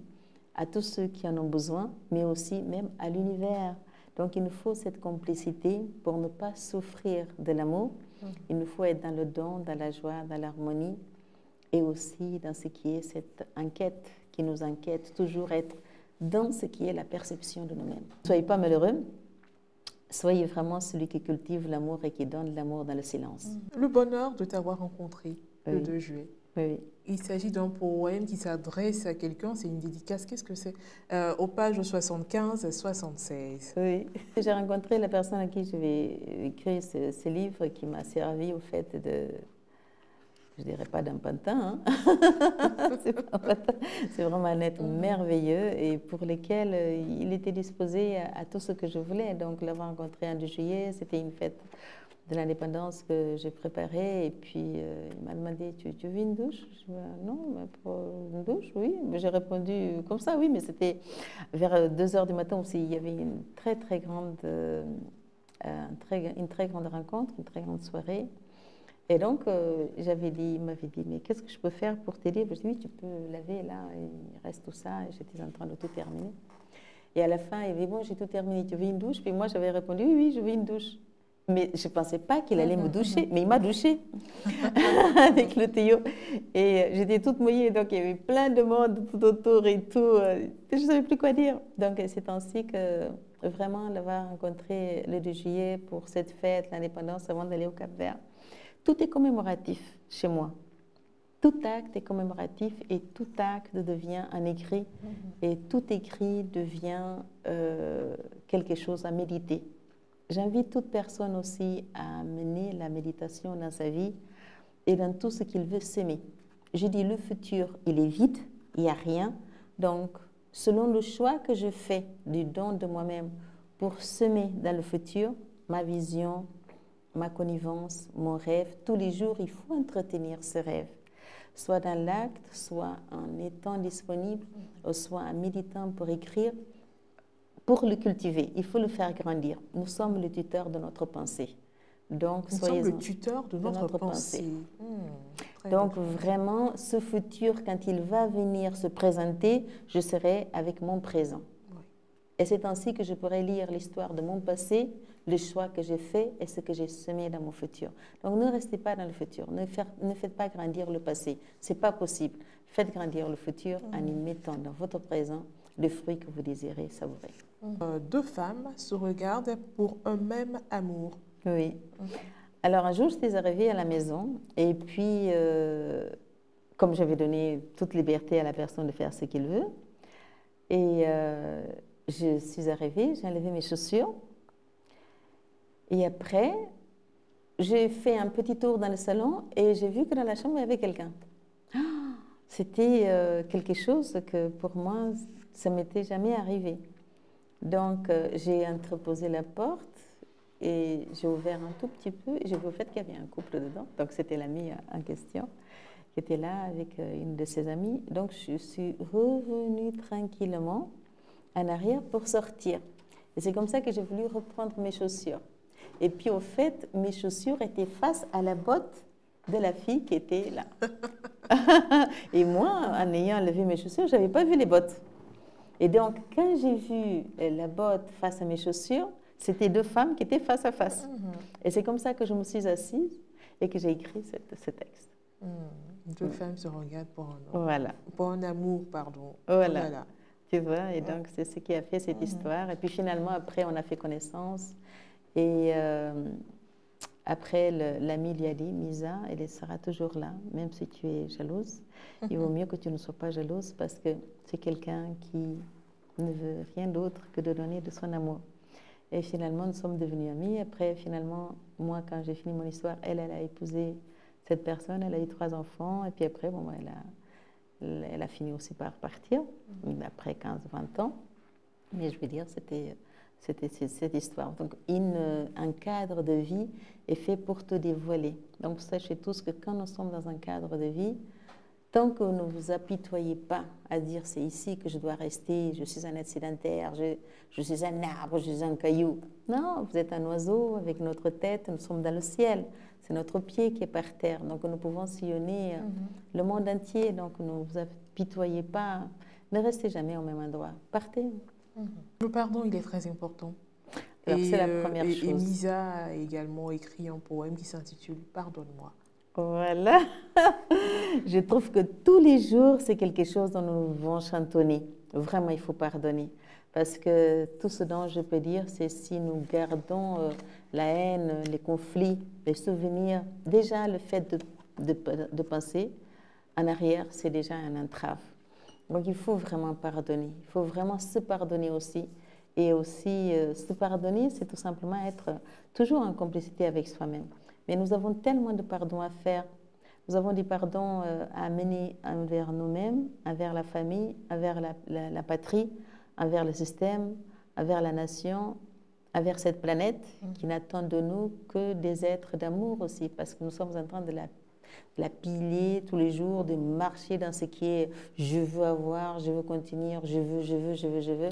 à tous ceux qui en ont besoin, mais aussi même à l'univers. Donc, il nous faut cette complicité pour ne pas souffrir de l'amour. Il nous faut être dans le don, dans la joie, dans l'harmonie, et aussi dans ce qui est cette enquête qui nous inquiète, toujours être dans ce qui est la perception de nous-mêmes. Ne soyez pas malheureux, soyez vraiment celui qui cultive l'amour et qui donne l'amour dans le silence. Le bonheur de t'avoir rencontré le Oui. 2 juillet. Oui. Il s'agit d'un poème qui s'adresse à quelqu'un, c'est une dédicace. Qu'est-ce que c'est? Aux pages 75 et 76. Oui. J'ai rencontré la personne à qui je vais écrire ce livre qui m'a servi au fait de, je dirais pas d'un pantin, hein. C'est vraiment un être merveilleux et pour lequel il était disposé à tout ce que je voulais. Donc l'avoir rencontré un 2 juillet, c'était une fête de l'indépendance que j'ai préparée et puis il m'a demandé, tu veux une douche? Je dis, non, mais pour une douche, oui. J'ai répondu comme ça, oui, mais c'était vers 2 heures du matin aussi. Il y avait une très grande rencontre, une très grande soirée. Et donc, il m'avait dit, mais qu'est-ce que je peux faire pour t'aider? Je lui ai dit, oui, tu peux laver là, il reste tout ça. Et j'étais en train de tout terminer. Et à la fin, il dit, bon, j'ai tout terminé, tu veux une douche? Puis moi, j'avais répondu, oui, oui, je veux une douche. Mais je ne pensais pas qu'il allait me doucher, mais il m'a douché avec le tuyau. Et j'étais toute mouillée, donc il y avait plein de monde tout autour et tout. Je ne savais plus quoi dire. Donc c'est ainsi que vraiment l'avoir rencontré le 2 juillet pour cette fête, l'indépendance, avant d'aller au Cap-Vert. Tout est commémoratif chez moi. Tout acte est commémoratif et tout acte devient un écrit. Et tout écrit devient quelque chose à méditer. J'invite toute personne aussi à mener la méditation dans sa vie et dans tout ce qu'il veut s'aimer. Je dis le futur, il est vide, il n'y a rien. Donc, selon le choix que je fais du don de moi-même pour semer dans le futur, ma vision, ma connivence, mon rêve, tous les jours, il faut entretenir ce rêve. Soit dans l'acte, soit en étant disponible, soit en méditant pour écrire. Pour le cultiver, il faut le faire grandir. Nous sommes le tuteur de notre pensée. Donc, nous sommes le tuteur de notre pensée. Donc, vraiment, ce futur, quand il va venir se présenter, je serai avec mon présent. Oui. Et c'est ainsi que je pourrai lire l'histoire de mon passé, le choix que j'ai fait et ce que j'ai semé dans mon futur. Donc, ne restez pas dans le futur. Ne faites pas grandir le passé. Ce n'est pas possible. Faites grandir le futur en y mettant dans votre présent le fruit que vous désirez savourer. 2 femmes se regardent pour un même amour. Oui. Alors un jour, j'étais arrivée à la maison et puis, comme j'avais donné toute liberté à la personne de faire ce qu'il veut, et je suis arrivée, j'ai enlevé mes chaussures et après, j'ai fait un petit tour dans le salon et j'ai vu que dans la chambre, il y avait quelqu'un. C'était quelque chose que pour moi, ça ne m'était jamais arrivé. Donc, j'ai entreposé la porte et j'ai ouvert un tout petit peu et j'ai vu au fait qu'il y avait un couple dedans. Donc, c'était l'amie en question qui était là avec une de ses amies. Donc, je suis revenue tranquillement en arrière pour sortir. Et c'est comme ça que j'ai voulu reprendre mes chaussures. Et puis, au fait, mes chaussures étaient face à la botte de la fille qui était là. Et moi, en ayant levé mes chaussures, je n'avais pas vu les bottes. Et donc, quand j'ai vu la botte face à mes chaussures, c'était 2 femmes qui étaient face à face. Et c'est comme ça que je me suis assise et que j'ai écrit ce texte. 2 femmes se regardent pour un amour. Voilà. Pour un amour, pardon. Voilà. Tu vois, et donc c'est ce qui a fait cette histoire. Et puis finalement, après, on a fait connaissance. Et après, l'amie lui a dit, Misa, elle sera toujours là, même si tu es jalouse. Il vaut mieux que tu ne sois pas jalouse parce que c'est quelqu'un qui ne veut rien d'autre que de donner de son amour. Et finalement, nous sommes devenus amis. Après, finalement, moi, quand j'ai fini mon histoire, elle a épousé Cette personne, elle a eu 3 enfants et puis après, bon, elle a fini aussi par partir, après 15-20 ans. Mais je veux dire, c'était cette histoire. Donc, un cadre de vie est fait pour te dévoiler. Donc, sachez tous que quand nous sommes dans un cadre de vie, tant que vous ne vous apitoyez pas à dire c'est ici que je dois rester, je suis un être sédentaire, je suis un arbre, je suis un caillou. Non, vous êtes un oiseau avec notre tête, nous sommes dans le ciel. C'est notre pied qui est par terre. Donc nous pouvons sillonner le monde entier. Donc ne vous apitoyez pas, ne restez jamais au même endroit. Partez. Le pardon, il est très important. Alors c'est la première chose. Et Misa a également écrit un poème qui s'intitule « Pardonne-moi ». Voilà. Je trouve que tous les jours, c'est quelque chose dont nous devons chantonner. Vraiment, il faut pardonner. Parce que tout ce dont je peux dire, c'est si nous gardons la haine, les conflits, les souvenirs, déjà le fait de penser en arrière, c'est déjà un entrave. Donc il faut vraiment pardonner. Il faut vraiment se pardonner aussi. Et aussi, se pardonner, c'est tout simplement être toujours en complicité avec soi-même. Mais nous avons tellement de pardons à faire. Nous avons des pardons à mener envers nous-mêmes, envers la famille, envers la patrie, envers le système, envers la nation, envers cette planète qui n'attend de nous que des êtres d'amour aussi, parce que nous sommes en train de la piller tous les jours, de marcher dans ce qui est « je veux avoir, je veux continuer, je veux ».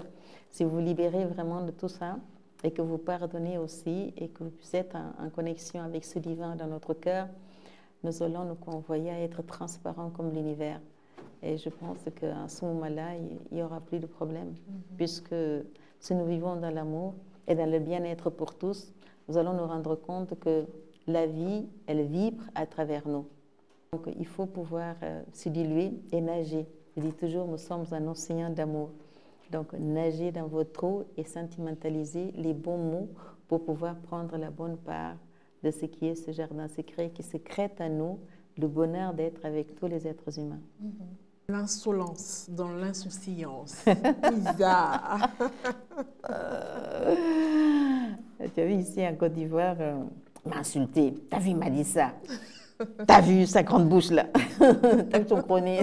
Si vous libérez vraiment de tout ça et que vous pardonnez aussi et que vous êtes en connexion avec ce divin dans notre cœur, nous allons nous convoyer à être transparents comme l'univers. Et je pense qu'à ce moment-là, il n'y aura plus de problème, puisque si nous vivons dans l'amour et dans le bien-être pour tous, nous allons nous rendre compte que la vie, elle vibre à travers nous. Donc, il faut pouvoir se diluer et nager. Je dis toujours, nous sommes un océan d'amour. Donc, nager dans votre eau et sentimentaliser les bons mots pour pouvoir prendre la bonne part de ce qui est ce jardin secret qui secrète à nous le bonheur d'être avec tous les êtres humains. L'insolence dans l'insouciance. Bizarre. Tu as vu ici en Côte d'Ivoire, m'a insulté. T'as vu, il m'a dit ça. T'as vu sa grande bouche là. T'as vu ton chroné.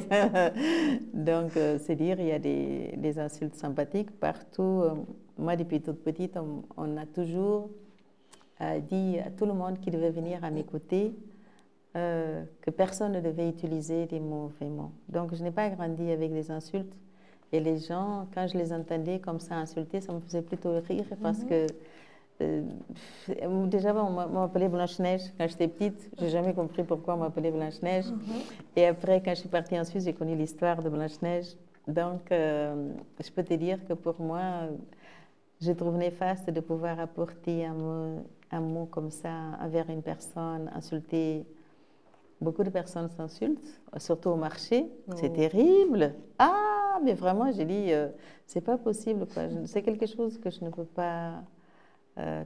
Donc, c'est dire, il y a des insultes sympathiques partout. Moi, depuis toute petite, on a toujours dit à tout le monde qui devait venir à mes côtés que personne ne devait utiliser des mauvais mots. Donc, je n'ai pas grandi avec des insultes. Et les gens, quand je les entendais comme ça insulter, ça me faisait plutôt rire parce que déjà, on m'appelait Blanche-Neige quand j'étais petite. Je n'ai jamais compris pourquoi on m'appelait Blanche-Neige. Et après, quand je suis partie en Suisse, j'ai connu l'histoire de Blanche-Neige. Donc, je peux te dire que pour moi, je trouve néfaste de pouvoir apporter un mot comme ça envers une personne, insulter. Beaucoup de personnes s'insultent, surtout au marché. C'est terrible. Ah, mais vraiment, j'ai dit, c'est pas possible. C'est quelque chose que je ne peux pas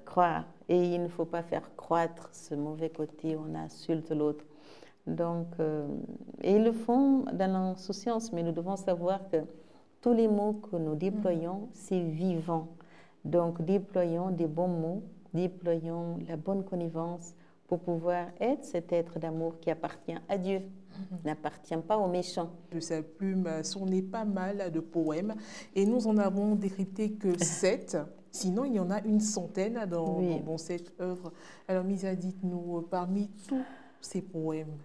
croire. Et il ne faut pas faire croître ce mauvais côté où on insulte l'autre. Donc, et ils le font dans l'insouciance, mais nous devons savoir que tous les mots que nous déployons, c'est vivant. Donc, déployons des bons mots, déployons la bonne connivence pour pouvoir être cet être d'amour qui appartient à Dieu, n'appartient pas aux méchants. De sa plume sonné pas mal de poèmes et nous en avons décrypté que 7. Sinon, il y en a une centaine dans cette œuvre. Alors, Misa, dites-nous, parmi tous ces poèmes,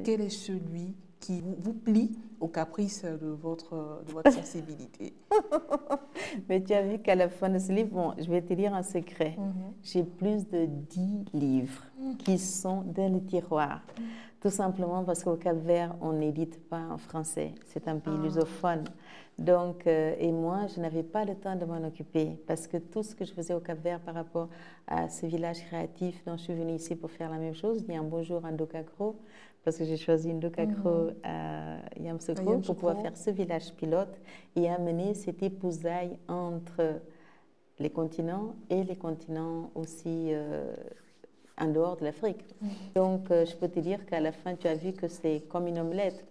quel est celui qui vous plie au caprice de votre sensibilité? Mais tu as vu qu'à la fin de ce livre, bon, je vais te dire un secret. J'ai plus de 10 livres qui sont dans le tiroir. Tout simplement parce qu'au Cap-Vert, on n'édite pas en français. C'est un pays lusophone. Donc, et moi, je n'avais pas le temps de m'en occuper parce que tout ce que je faisais au Cap-Vert par rapport à ce village créatif dont je suis venue ici pour faire la même chose, je dis un bonjour à Ndokakro parce que j'ai choisi Ndokakro à Yamoussoukro pour pouvoir faire ce village pilote et amener cette épousaille entre les continents et les continents aussi en dehors de l'Afrique. Donc, je peux te dire qu'à la fin, tu as vu que c'est comme une omelette.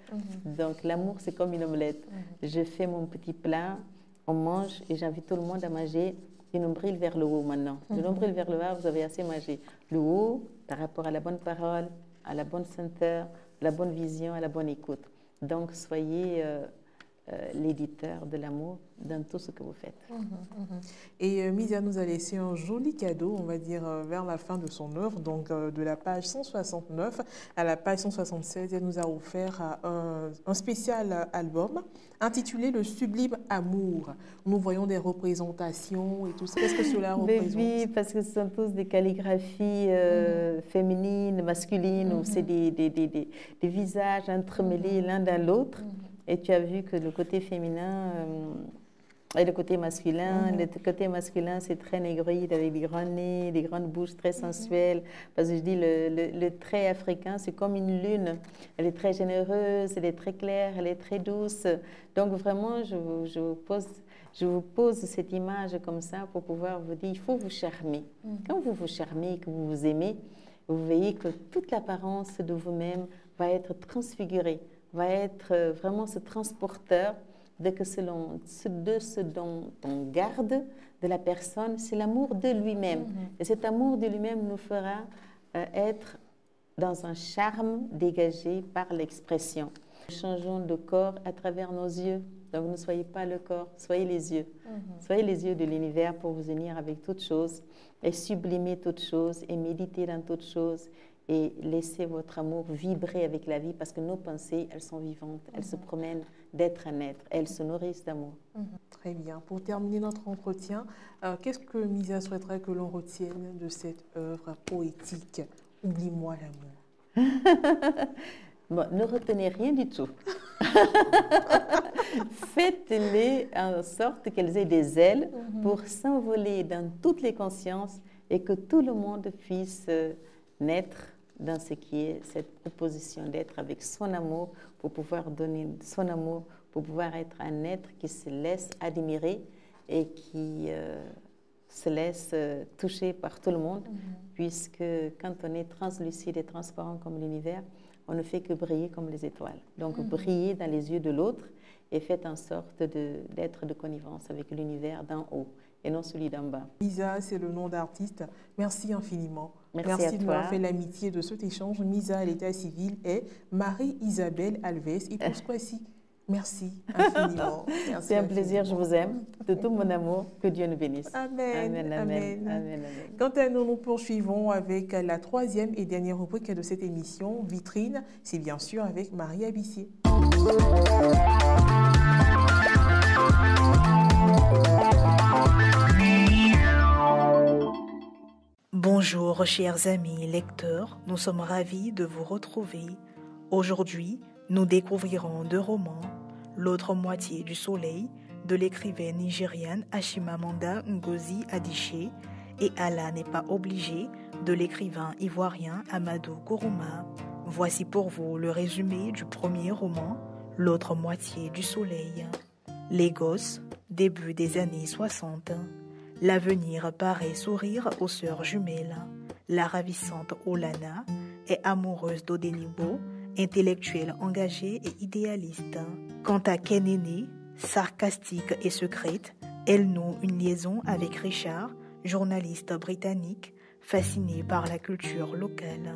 Donc, l'amour, c'est comme une omelette. Je fais mon petit plat, on mange et j'invite tout le monde à manger du nombril vers le haut maintenant. Du nombril vers le bas, vous avez assez mangé. Le haut, par rapport à la bonne parole, à la bonne senteur, la bonne vision, à la bonne écoute. Donc, soyez l'éditeur de l'amour dans tout ce que vous faites. Et Misa nous a laissé un joli cadeau, on va dire, vers la fin de son œuvre. Donc, de la page 169 à la page 176, elle nous a offert un spécial album intitulé Le Sublime Amour. Nous voyons des représentations et tout ça. Qu'est-ce que cela représente? Oui, parce que ce sont tous des calligraphies féminines, masculines, où c'est des visages entremêlés l'un dans l'autre. Et tu as vu que le côté féminin et le côté masculin, le côté masculin, c'est très négroïde avec des grands nez, des grandes bouches très sensuelles. Parce que je dis, le trait africain, c'est comme une lune. Elle est très généreuse, elle est très claire, elle est très douce. Donc vraiment, je vous pose cette image comme ça pour pouvoir vous dire, il faut vous charmer. Quand vous vous charmez, que vous vous aimez, vous voyez que toute l'apparence de vous-même va être transfigurée, va être vraiment ce transporteur de ce dont on garde de la personne, c'est l'amour de lui-même. Et cet amour de lui-même nous fera être dans un charme dégagé par l'expression. Nous changeons de corps à travers nos yeux. Donc ne soyez pas le corps, soyez les yeux. Soyez les yeux de l'univers pour vous unir avec toutes choses et sublimer toutes choses et méditer dans toutes choses. Et laissez votre amour vibrer avec la vie parce que nos pensées, elles sont vivantes, elles se promènent d'être à naître, elles se nourrissent d'amour. Très bien. Pour terminer notre entretien, qu'est-ce que Misa souhaiterait que l'on retienne de cette œuvre poétique? Oublie-moi l'amour. Bon, ne retenez rien du tout. Faites-les en sorte qu'elles aient des ailes pour s'envoler dans toutes les consciences et que tout le monde puisse naître dans ce qui est cette proposition d'être avec son amour pour pouvoir donner son amour, pour pouvoir être un être qui se laisse admirer et qui se laisse toucher par tout le monde, puisque quand on est translucide et transparent comme l'univers, on ne fait que briller comme les étoiles. Donc, brillez dans les yeux de l'autre et faites en sorte d'être de connivence avec l'univers d'en haut et non celui d'en bas. Misa, c'est le nom d'artiste. Merci infiniment. Merci de m'avoir fait l'amitié de cet échange. Misa à l'état civil est Marie-Isabelle Alves. Et pour ce coup-ci, merci infiniment. C'est un plaisir, je vous aime. De tout mon amour, que Dieu nous bénisse. Amen. Amen, amen, amen, amen. Quant à nous, nous poursuivons avec la troisième et dernière rubrique de cette émission, Vitrine. C'est bien sûr avec Marie Abissier. Bonjour chers amis lecteurs, nous sommes ravis de vous retrouver. Aujourd'hui, nous découvrirons deux romans, L'autre moitié du soleil de l'écrivaine nigériane Chimamanda Ngozi Adichie et Allah n'est pas obligé de l'écrivain ivoirien Amadou Kourouma. Voici pour vous le résumé du premier roman, L'autre moitié du soleil. Lagos, début des années 60. L'avenir paraît sourire aux sœurs jumelles. La ravissante Olana est amoureuse d'Odenigbo, intellectuelle engagée et idéaliste. Quant à Kenene, sarcastique et secrète, elle noue une liaison avec Richard, journaliste britannique, fasciné par la culture locale.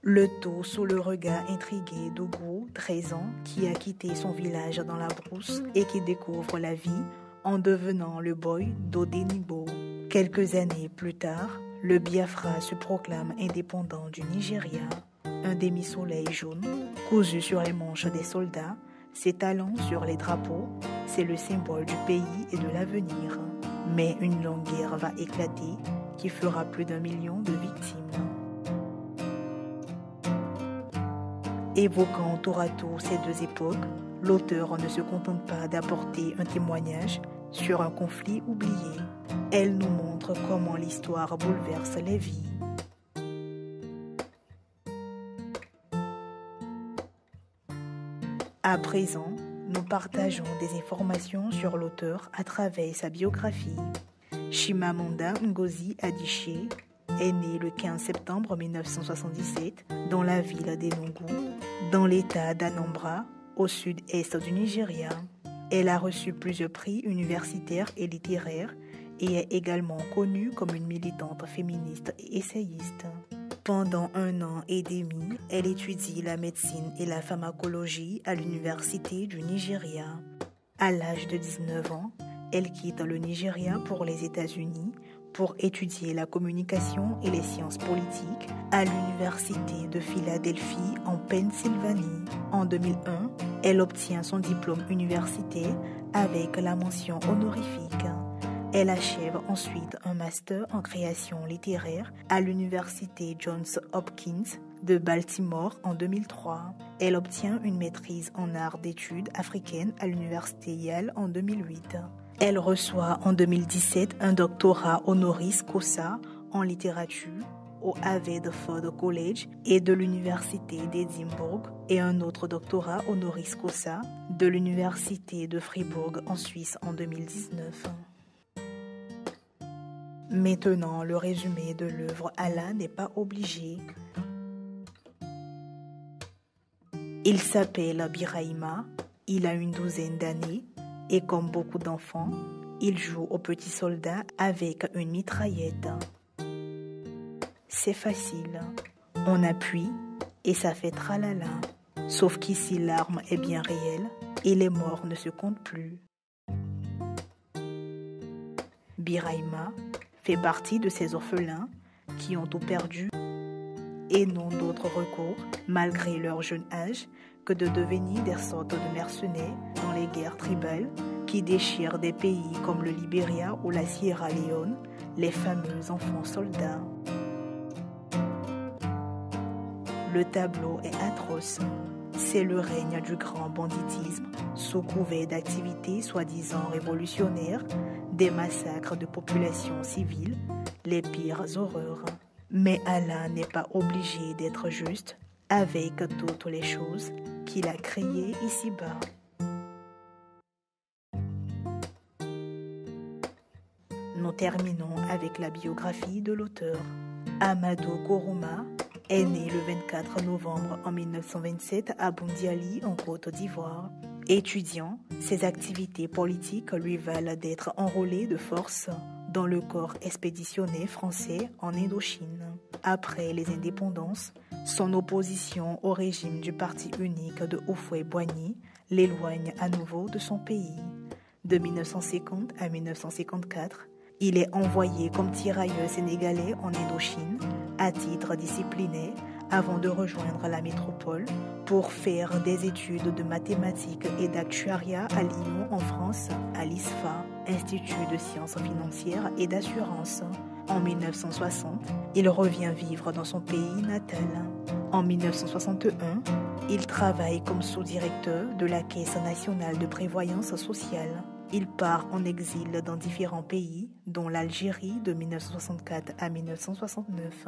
Le tout sous le regard intrigué d'Ougou, 13 ans, qui a quitté son village dans la brousse et qui découvre la vie en devenant le boy d'Odenigbo. Quelques années plus tard, le Biafra se proclame indépendant du Nigeria. Un demi-soleil jaune, cousu sur les manches des soldats, s'étalant sur les drapeaux, c'est le symbole du pays et de l'avenir. Mais une longue guerre va éclater qui fera plus d'1 million de victimes. Évoquant tour à tour ces deux époques, l'auteur ne se contente pas d'apporter un témoignage sur un conflit oublié. Elle nous montre comment l'histoire bouleverse les vies. À présent, nous partageons des informations sur l'auteur à travers sa biographie. Chimamanda Ngozi Adichie est née le 15 septembre 1977 dans la ville d'Enugu, dans l'état d'Anambra, au sud-est du Nigeria. Elle a reçu plusieurs prix universitaires et littéraires et est également connue comme une militante féministe et essayiste. Pendant 1 an et demi, elle étudie la médecine et la pharmacologie à l'université du Nigeria. À l'âge de 19 ans, elle quitte le Nigeria pour les États-Unis pour étudier la communication et les sciences politiques à l'université de Philadelphie en Pennsylvanie. En 2001, elle obtient son diplôme universitaire avec la mention honorifique. Elle achève ensuite un master en création littéraire à l'université Johns Hopkins de Baltimore en 2003. Elle obtient une maîtrise en art d'études africaines à l'université Yale en 2008. Elle reçoit en 2017 un doctorat honoris causa en littérature au Haverford College et de l'université d'Édimbourg et un autre doctorat honoris causa de l'université de Fribourg en Suisse en 2019. Maintenant, le résumé de l'œuvre Allah n'est pas obligé. Il s'appelle Birahima, il a une 12aine d'années et comme beaucoup d'enfants, il joue au petit soldat avec une mitraillette. C'est facile, on appuie et ça fait tralala. Sauf qu'ici l'arme est bien réelle et les morts ne se comptent plus. Birahima fait partie de ces orphelins qui ont tout perdu et n'ont d'autre recours, malgré leur jeune âge, que de devenir des sortes de mercenaires dans les guerres tribales qui déchirent des pays comme le Libéria ou la Sierra Leone, les fameux enfants soldats. Le tableau est atroce. C'est le règne du grand banditisme, sous couvert d'activités soi-disant révolutionnaires, des massacres de populations civiles, les pires horreurs. Mais Allah n'est pas obligé d'être juste avec toutes les choses qu'il a créées ici-bas. Nous terminons avec la biographie de l'auteur. Amadou Kourouma est né le 24 novembre en 1927 à Boundiali, en Côte d'Ivoire. Étudiant, ses activités politiques lui valent d'être enrôlé de force dans le corps expéditionnaire français en Indochine. Après les indépendances, son opposition au régime du parti unique de Houphouët-Boigny l'éloigne à nouveau de son pays. De 1950 à 1954, il est envoyé comme tirailleur sénégalais en Indochine à titre disciplinaire avant de rejoindre la métropole pour faire des études de mathématiques et d'actuariat à Lyon en France, à l'ISFA, Institut de sciences financières et d'assurance. En 1960, il revient vivre dans son pays natal. En 1961, il travaille comme sous-directeur de la Caisse nationale de prévoyance sociale. Il part en exil dans différents pays, dont l'Algérie de 1964 à 1969.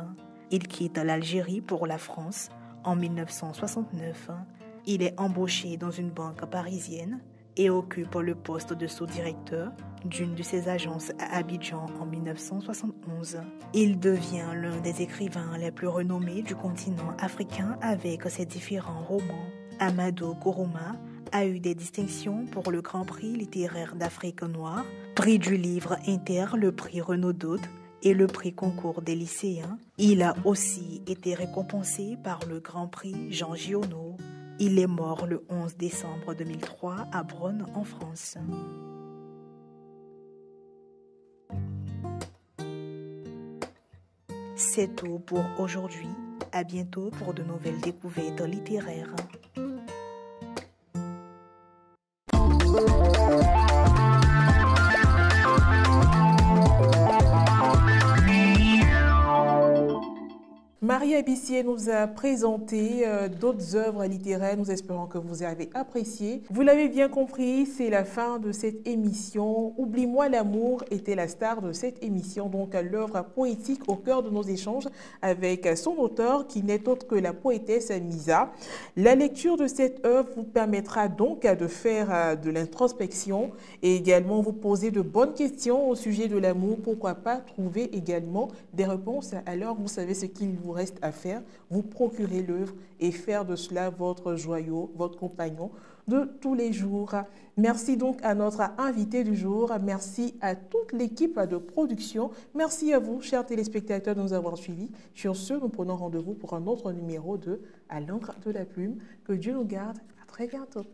Il quitte l'Algérie pour la France en 1969. Il est embauché dans une banque parisienne et occupe le poste de sous-directeur d'une de ses agences à Abidjan en 1971. Il devient l'un des écrivains les plus renommés du continent africain avec ses différents romans. Amadou Kourouma a eu des distinctions pour le Grand Prix littéraire d'Afrique noire, prix du livre inter, le prix Renaudot et le prix concours des lycéens. Il a aussi été récompensé par le Grand Prix Jean Giono. Il est mort le 11 décembre 2003 à Bronn en France. C'est tout pour aujourd'hui. À bientôt pour de nouvelles découvertes littéraires. Marie Abissier nous a présenté d'autres œuvres littéraires. Nous espérons que vous avez apprécié. Vous l'avez bien compris, c'est la fin de cette émission. Oublie-moi l'amour était la star de cette émission, donc l'œuvre poétique au cœur de nos échanges avec son auteur qui n'est autre que la poétesse Misa. La lecture de cette œuvre vous permettra donc de faire de l'introspection et également vous poser de bonnes questions au sujet de l'amour. Pourquoi pas trouver également des réponses. Alors vous savez ce qu'il vous reste à faire, vous procurer l'œuvre et faire de cela votre joyau, votre compagnon de tous les jours. Merci donc à notre invité du jour. Merci à toute l'équipe de production. Merci à vous, chers téléspectateurs, de nous avoir suivis. Sur ce, nous prenons rendez-vous pour un autre numéro de À l'encre de la plume. Que Dieu nous garde. À très bientôt.